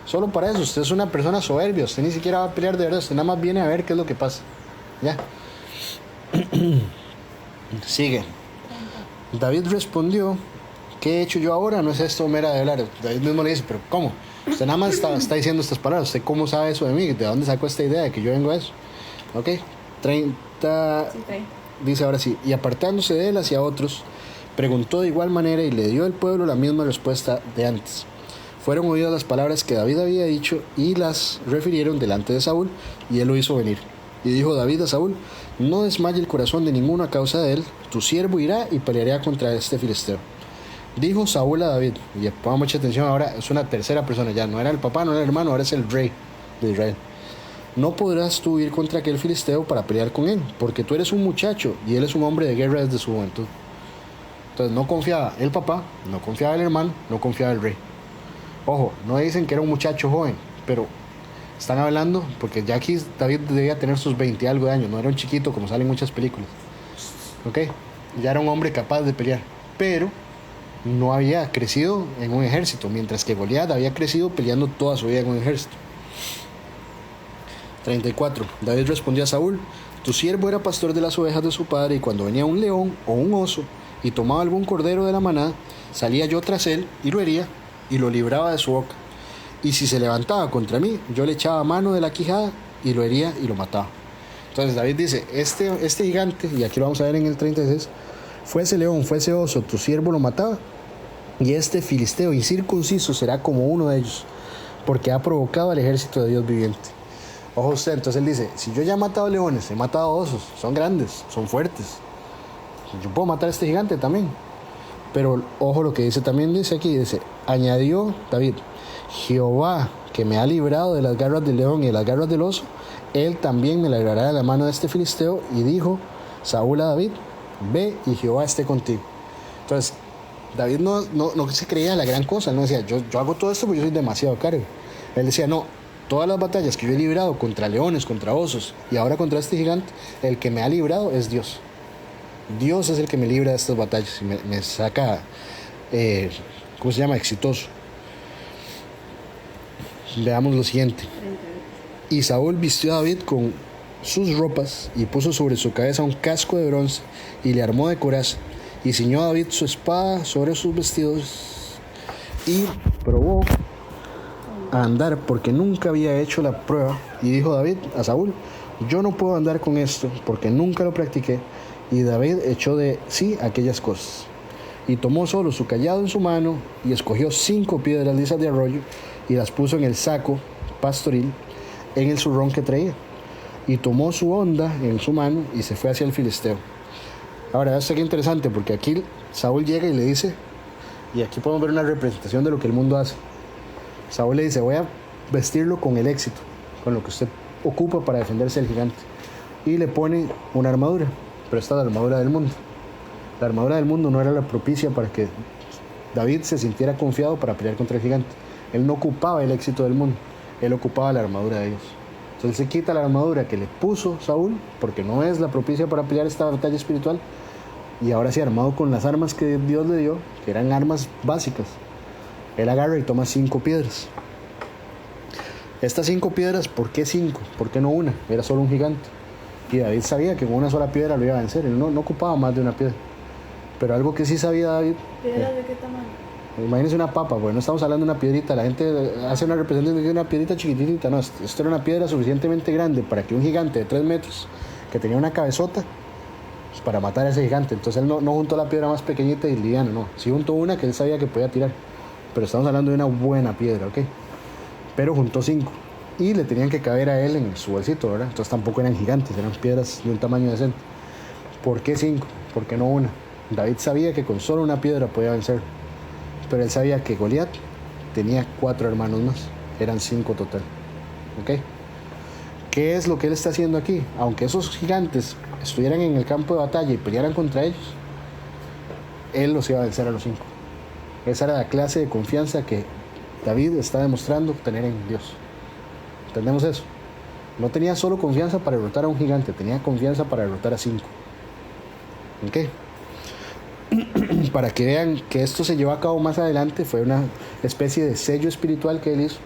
Speaker 1: Solo para eso, usted es una persona soberbia. Usted ni siquiera va a pelear de verdad. Usted nada más viene a ver qué es lo que pasa. Ya. Sigue. David respondió, ¿qué he hecho yo ahora? No es esto mera de hablar. David mismo le dice, pero ¿cómo? Usted nada más está diciendo estas palabras. ¿Usted cómo sabe eso de mí? ¿De dónde sacó esta idea de que yo vengo a eso? Ok. 30. Dice ahora sí, y apartándose de él hacia otros, preguntó de igual manera y le dio al pueblo la misma respuesta de antes. Fueron oídas las palabras que David había dicho y las refirieron delante de Saúl, y él lo hizo venir. Y dijo David a Saúl, no desmaye el corazón de ninguno a causa de él, tu siervo irá y peleará contra este filisteo. Dijo Saúl a David, y ponga mucha atención ahora, es una tercera persona ya, no era el papá, no era el hermano, ahora es el rey de Israel. No podrás tú ir contra aquel filisteo para pelear con él, porque tú eres un muchacho y él es un hombre de guerra desde su juventud. Entonces no confiaba el papá, no confiaba el hermano, no confiaba el rey. Ojo, no dicen que era un muchacho joven, pero están hablando, porque ya aquí David debía tener sus 20 y algo de años, no era un chiquito como sale en muchas películas. ¿Ok? Ya era un hombre capaz de pelear, pero no había crecido en un ejército, mientras que Goliat había crecido peleando toda su vida en un ejército. 34. David respondió a Saúl, tu siervo era pastor de las ovejas de su padre, y cuando venía un león o un oso y tomaba algún cordero de la manada, salía yo tras él y lo hería y lo libraba de su boca. Y si se levantaba contra mí, yo le echaba mano de la quijada y lo hería y lo mataba. Entonces David dice, este gigante, y aquí lo vamos a ver en el 36, fue ese león, fue ese oso, tu siervo lo mataba, y este filisteo incircunciso será como uno de ellos, porque ha provocado al ejército de Dios viviente. Ojo usted, entonces él dice, si yo ya he matado leones, he matado osos, son grandes, son fuertes, yo puedo matar a este gigante también. Pero ojo lo que dice también, dice aquí, dice, añadió David, Jehová que me ha librado de las garras del león y de las garras del oso, él también me librará de la mano de este filisteo. Y dijo Saúl a David, ve y Jehová esté contigo. Entonces David no se creía la gran cosa, no decía, yo hago todo esto porque yo soy demasiado cargo. Él decía, no, todas las batallas que yo he librado contra leones, contra osos y ahora contra este gigante, el que me ha librado es Dios. Dios es el que me libra de estas batallas y me saca, ¿cómo se llama? Exitoso. Veamos lo siguiente. Y Saúl vistió a David con sus ropas y puso sobre su cabeza un casco de bronce y le armó de coraza y ciñó a David su espada sobre sus vestidos y probó a andar porque nunca había hecho la prueba. Y dijo David a Saúl, yo no puedo andar con esto porque nunca lo practiqué. Y David echó de sí aquellas cosas y tomó solo su cayado en su mano y escogió 5 piedras lisas de arroyo y las puso en el saco pastoril en el zurrón que traía, y tomó su honda en su mano y se fue hacia el filisteo. Ahora esto es interesante porque aquí Saúl llega y le dice, y aquí podemos ver una representación de lo que el mundo hace. Saúl le dice, voy a vestirlo con el éxito, con lo que usted ocupa para defenderse del gigante, y le pone una armadura, pero esta es la armadura del mundo. La armadura del mundo no era la propicia para que David se sintiera confiado para pelear contra el gigante. Él no ocupaba el éxito del mundo, él ocupaba la armadura de Dios. Entonces se quita la armadura que le puso Saúl, porque no es la propicia para pelear esta batalla espiritual, y ahora sí, armado con las armas que Dios le dio, que eran armas básicas, él agarra y toma 5 piedras Estas 5 piedras, ¿por qué 5? ¿Por qué no una? Era solo un gigante. Y David sabía que con una sola piedra lo iba a vencer. Él no ocupaba más de una piedra. Pero algo que sí sabía David...
Speaker 2: ¿Piedras de qué tamaño?
Speaker 1: Imagínense una papa, pues no estamos hablando de una piedrita. La gente hace una representación de una piedrita chiquitita. No, esto era una piedra suficientemente grande para que un gigante de 3 metros, que tenía una cabezota, pues para matar a ese gigante. Entonces él no juntó la piedra más pequeñita y liviana, no. Sí juntó una que él sabía que podía tirar. Pero estamos hablando de una buena piedra, ¿ok? Pero juntó 5. Y le tenían que caber a él en su bolsito, ¿verdad? Entonces tampoco eran gigantes, eran piedras de un tamaño decente. ¿Por qué 5? ¿Por qué no una? David sabía que con solo una piedra podía vencer. Pero él sabía que Goliat tenía 4 hermanos más. Eran 5 total. ¿Ok? ¿Qué es lo que él está haciendo aquí? Aunque esos gigantes estuvieran en el campo de batalla y pelearan contra ellos, él los iba a vencer a los 5. Esa era la clase de confianza que David está demostrando tener en Dios. ¿Entendemos eso? No tenía solo confianza para derrotar a un gigante, tenía confianza para derrotar a 5. ¿Ok? Para que vean que esto se llevó a cabo más adelante, fue una especie de sello espiritual que él hizo.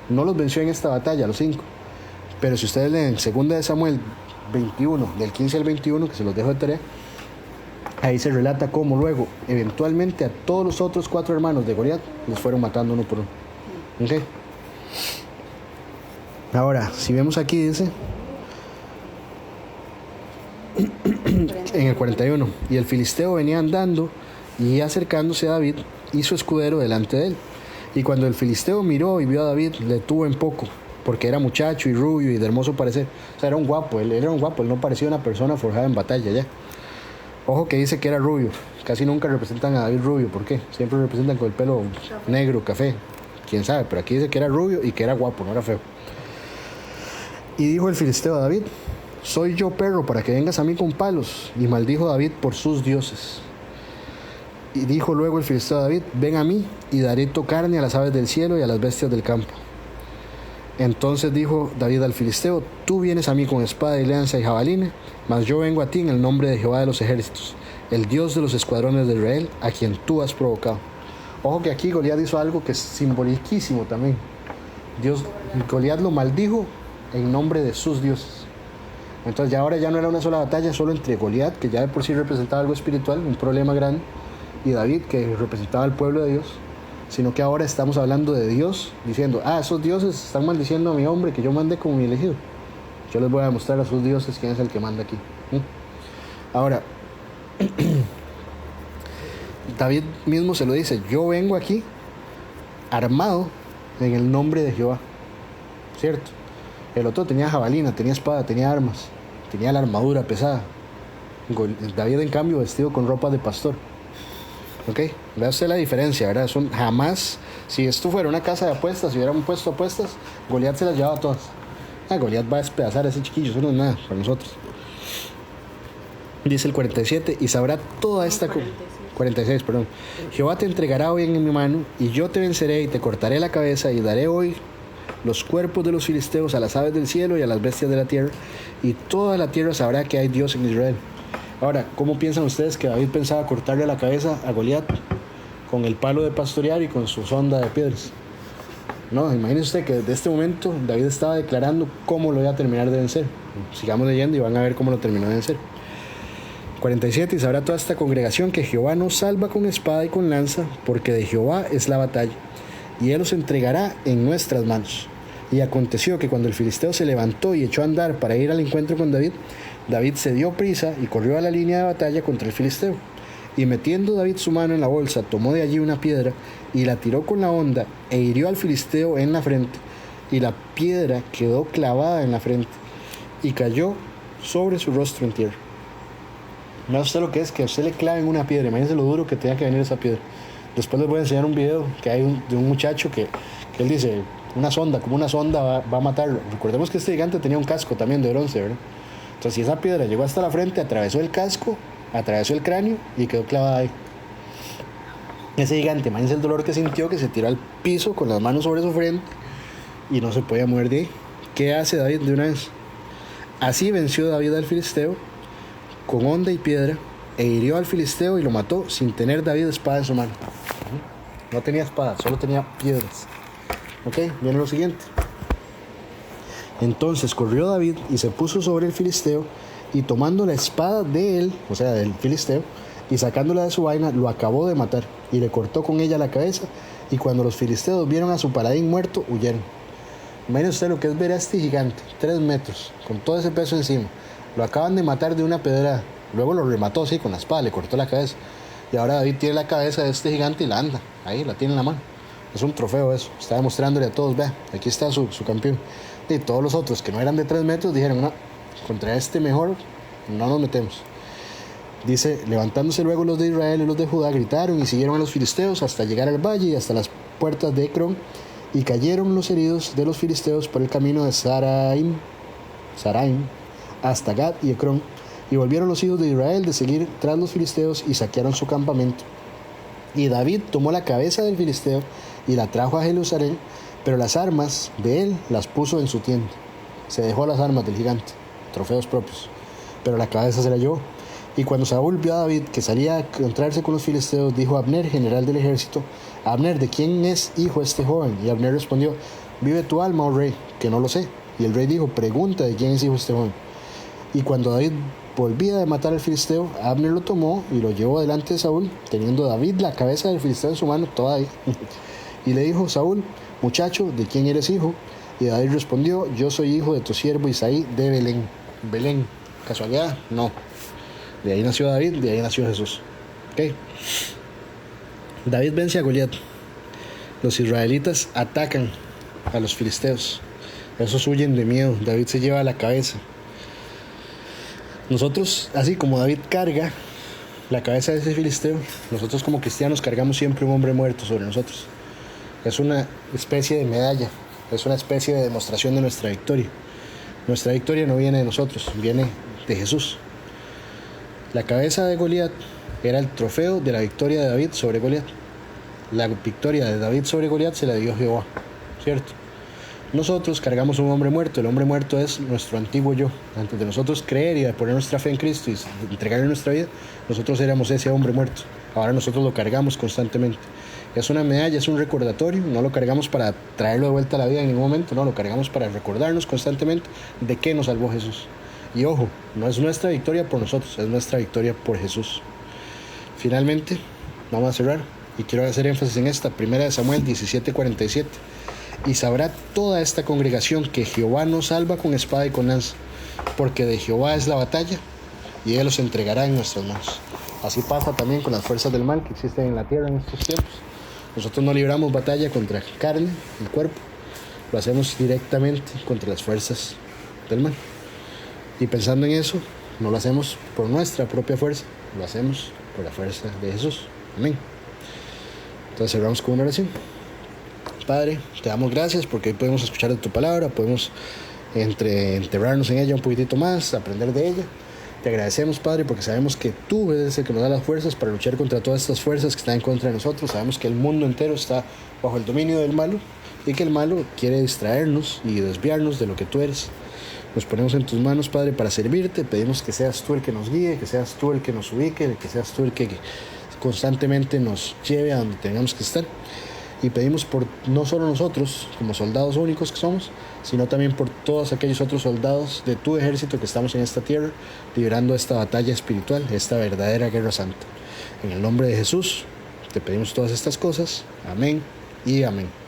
Speaker 1: No los venció en esta batalla, a los 5. Pero si ustedes leen 2 de Samuel 21, del 15 al 21, que se los dejo de tarea, ahí se relata cómo luego, eventualmente, a todos los otros 4 hermanos de Goliat los fueron matando uno por uno. ¿Ok? Ahora, si vemos aquí, dice en el 41, y el filisteo venía andando y acercándose a David, hizo escudero delante de él. Y cuando el filisteo miró y vio a David, le tuvo en poco, porque era muchacho y rubio y de hermoso parecer. O sea, era un guapo, él no parecía una persona forjada en batalla ya. Ojo que dice que era rubio. Casi nunca representan a David rubio. ¿Por qué? Siempre representan con el pelo negro, café. Quién sabe, pero aquí dice que era rubio y que era guapo, no era feo. Y dijo el filisteo a David: soy yo perro para que vengas a mí con palos. Y maldijo David por sus dioses. Y dijo luego el filisteo a David: ven a mí y daré tu carne a las aves del cielo y a las bestias del campo. Entonces dijo David al filisteo: tú vienes a mí con espada y lanza y jabalina, mas yo vengo a ti en el nombre de Jehová de los ejércitos, el Dios de los escuadrones de Israel, a quien tú has provocado. Ojo que aquí Goliat hizo algo que es simboliquísimo también. Goliat lo maldijo en nombre de sus dioses. Entonces ya ahora ya no era una sola batalla solo entre Goliat, que ya de por sí representaba algo espiritual, un problema grande, y David, que representaba al pueblo de Dios, sino que ahora estamos hablando de Dios, diciendo: esos dioses están maldiciendo a mi hombre que yo mandé como mi elegido. Yo les voy a demostrar a sus dioses quién es el que manda aquí. Ahora, David mismo se lo dice: yo vengo aquí armado en el nombre de Jehová. ¿Cierto? El otro tenía jabalina, tenía espada, tenía armas, tenía la armadura pesada. David, en cambio, vestido con ropa de pastor. ¿Ok? Vea usted la diferencia, ¿verdad? Jamás, si esto fuera una casa de apuestas, si hubieran puesto apuestas, Goliat se las llevaba todas. Goliat va a despedazar a ese chiquillo, eso no es nada para nosotros. Dice el 47, y sabrá toda esta... 46, perdón. Jehová te entregará hoy en mi mano, y yo te venceré y te cortaré la cabeza, y daré hoy los cuerpos de los filisteos a las aves del cielo y a las bestias de la tierra, y toda la tierra sabrá que hay Dios en Israel. Ahora, ¿cómo piensan ustedes que David pensaba cortarle la cabeza a Goliat con el palo de pastorear y con su sonda de piedras? No, imagínense usted que desde este momento David estaba declarando cómo lo iba a terminar de vencer. Sigamos leyendo y van a ver cómo lo terminó de vencer. 47, y sabrá toda esta congregación que Jehová nos salva con espada y con lanza, porque de Jehová es la batalla, y él los entregará en nuestras manos. Y aconteció que cuando el filisteo se levantó y echó a andar para ir al encuentro con David, David se dio prisa y corrió a la línea de batalla contra el filisteo. Y metiendo David su mano en la bolsa, tomó de allí una piedra y la tiró con la honda e hirió al filisteo en la frente. Y la piedra quedó clavada en la frente y cayó sobre su rostro en tierra. ¿No sabe usted lo que es? Que a usted le claven una piedra. Imagínense lo duro que tenga que venir esa piedra. Después les voy a enseñar un video que hay de un muchacho que él dice: una sonda, como una sonda va a matarlo. Recordemos que este gigante tenía un casco también de bronce, ¿verdad? Entonces, si esa piedra llegó hasta la frente, atravesó el casco, atravesó el cráneo y quedó clavada ahí. Ese gigante, imagínense el dolor que sintió, que se tiró al piso con las manos sobre su frente y no se podía mover de ahí. ¿Qué hace David de una vez? Así venció David al filisteo con honda y piedra, e hirió al filisteo y lo mató sin tener David espada en su mano. No tenía espada, solo tenía piedras. Ok, viene lo siguiente. Entonces corrió David y se puso sobre el filisteo, y tomando la espada de él, o sea, del filisteo, y sacándola de su vaina, lo acabó de matar, y le cortó con ella la cabeza, y cuando los filisteos vieron a su paladín muerto, huyeron. Imagínese usted lo que es ver a este gigante, 3 metros, con todo ese peso encima. Lo acaban de matar de una pedrada. Luego lo remató, sí, con la espada, le cortó la cabeza. Y ahora David tiene la cabeza de este gigante y la anda. Ahí, la tiene en la mano. Es un trofeo eso. Está demostrándole a todos, vea, aquí está su campeón. Y todos los otros que no eran de 3 metros dijeron, no, contra este mejor no nos metemos. Dice, levantándose luego los de Israel y los de Judá gritaron y siguieron a los filisteos hasta llegar al valle y hasta las puertas de Ecrón, y cayeron los heridos de los filisteos por el camino de Saraim hasta Gad y Ecrón, y volvieron los hijos de Israel de seguir tras los filisteos y saquearon su campamento. Y David tomó la cabeza del filisteo y la trajo a Jerusalén, pero las armas de él las puso en su tienda. Se dejó las armas del gigante, trofeos propios, pero la cabeza se la llevó. Y cuando Saúl vio a David que salía a encontrarse con los filisteos, dijo a Abner, general del ejército: Abner, ¿de quién es hijo este joven? Y Abner respondió: vive tu alma, oh rey, que no lo sé. Y el rey dijo: pregunta de quién es hijo este joven. Y cuando David volvía de matar al filisteo, Abner lo tomó y lo llevó delante de Saúl, teniendo David la cabeza del filisteo en su mano, toda ahí. Y le dijo Saúl: muchacho, ¿de quién eres hijo? Y David respondió: yo soy hijo de tu siervo Isaí de Belén. Belén, ¿casualidad? No. De ahí nació David, de ahí nació Jesús. ¿Okay? David vence a Goliat. Los israelitas atacan a los filisteos. Esos huyen de miedo. David se lleva la cabeza. Nosotros, así como David carga la cabeza de ese filisteo, nosotros como cristianos cargamos siempre un hombre muerto sobre nosotros. Es una especie de medalla, es una especie de demostración de nuestra victoria. Nuestra victoria no viene de nosotros, viene de Jesús. La cabeza de Goliat era el trofeo de la victoria de David sobre Goliat. La victoria de David sobre Goliat se la dio Jehová, ¿cierto? Nosotros cargamos un hombre muerto. El hombre muerto es nuestro antiguo yo. Antes de nosotros creer y de poner nuestra fe en Cristo y entregarle nuestra vida, nosotros éramos ese hombre muerto. Ahora nosotros lo cargamos constantemente. Es una medalla, es un recordatorio. No lo cargamos para traerlo de vuelta a la vida en ningún momento. No, lo cargamos para recordarnos constantemente de qué nos salvó Jesús. Y ojo, no es nuestra victoria por nosotros, es nuestra victoria por Jesús. Finalmente, vamos a cerrar y quiero hacer énfasis en esta, 1 Samuel 17:47. Y sabrá toda esta congregación que Jehová nos salva con espada y con lanza, porque de Jehová es la batalla y Él los entregará en nuestras manos. Así pasa también con las fuerzas del mal que existen en la tierra en estos tiempos. Nosotros no libramos batalla contra carne y cuerpo, lo hacemos directamente contra las fuerzas del mal. Y pensando en eso, no lo hacemos por nuestra propia fuerza, lo hacemos por la fuerza de Jesús. Amén. Entonces cerramos con una oración. Padre, te damos gracias porque hoy podemos escuchar de tu palabra, podemos enterrarnos en ella un poquitito más, aprender de ella. Te agradecemos, Padre, porque sabemos que tú eres el que nos da las fuerzas para luchar contra todas estas fuerzas que están en contra de nosotros. Sabemos que el mundo entero está bajo el dominio del malo y que el malo quiere distraernos y desviarnos de lo que tú eres. Nos ponemos en tus manos, Padre, para servirte. Pedimos que seas tú el que nos guíe, que seas tú el que nos ubique, que seas tú el que constantemente nos lleve a donde tengamos que estar. Y pedimos por no solo nosotros, como soldados únicos que somos, sino también por todos aquellos otros soldados de tu ejército que estamos en esta tierra, librando esta batalla espiritual, esta verdadera guerra santa. En el nombre de Jesús, te pedimos todas estas cosas. Amén y amén.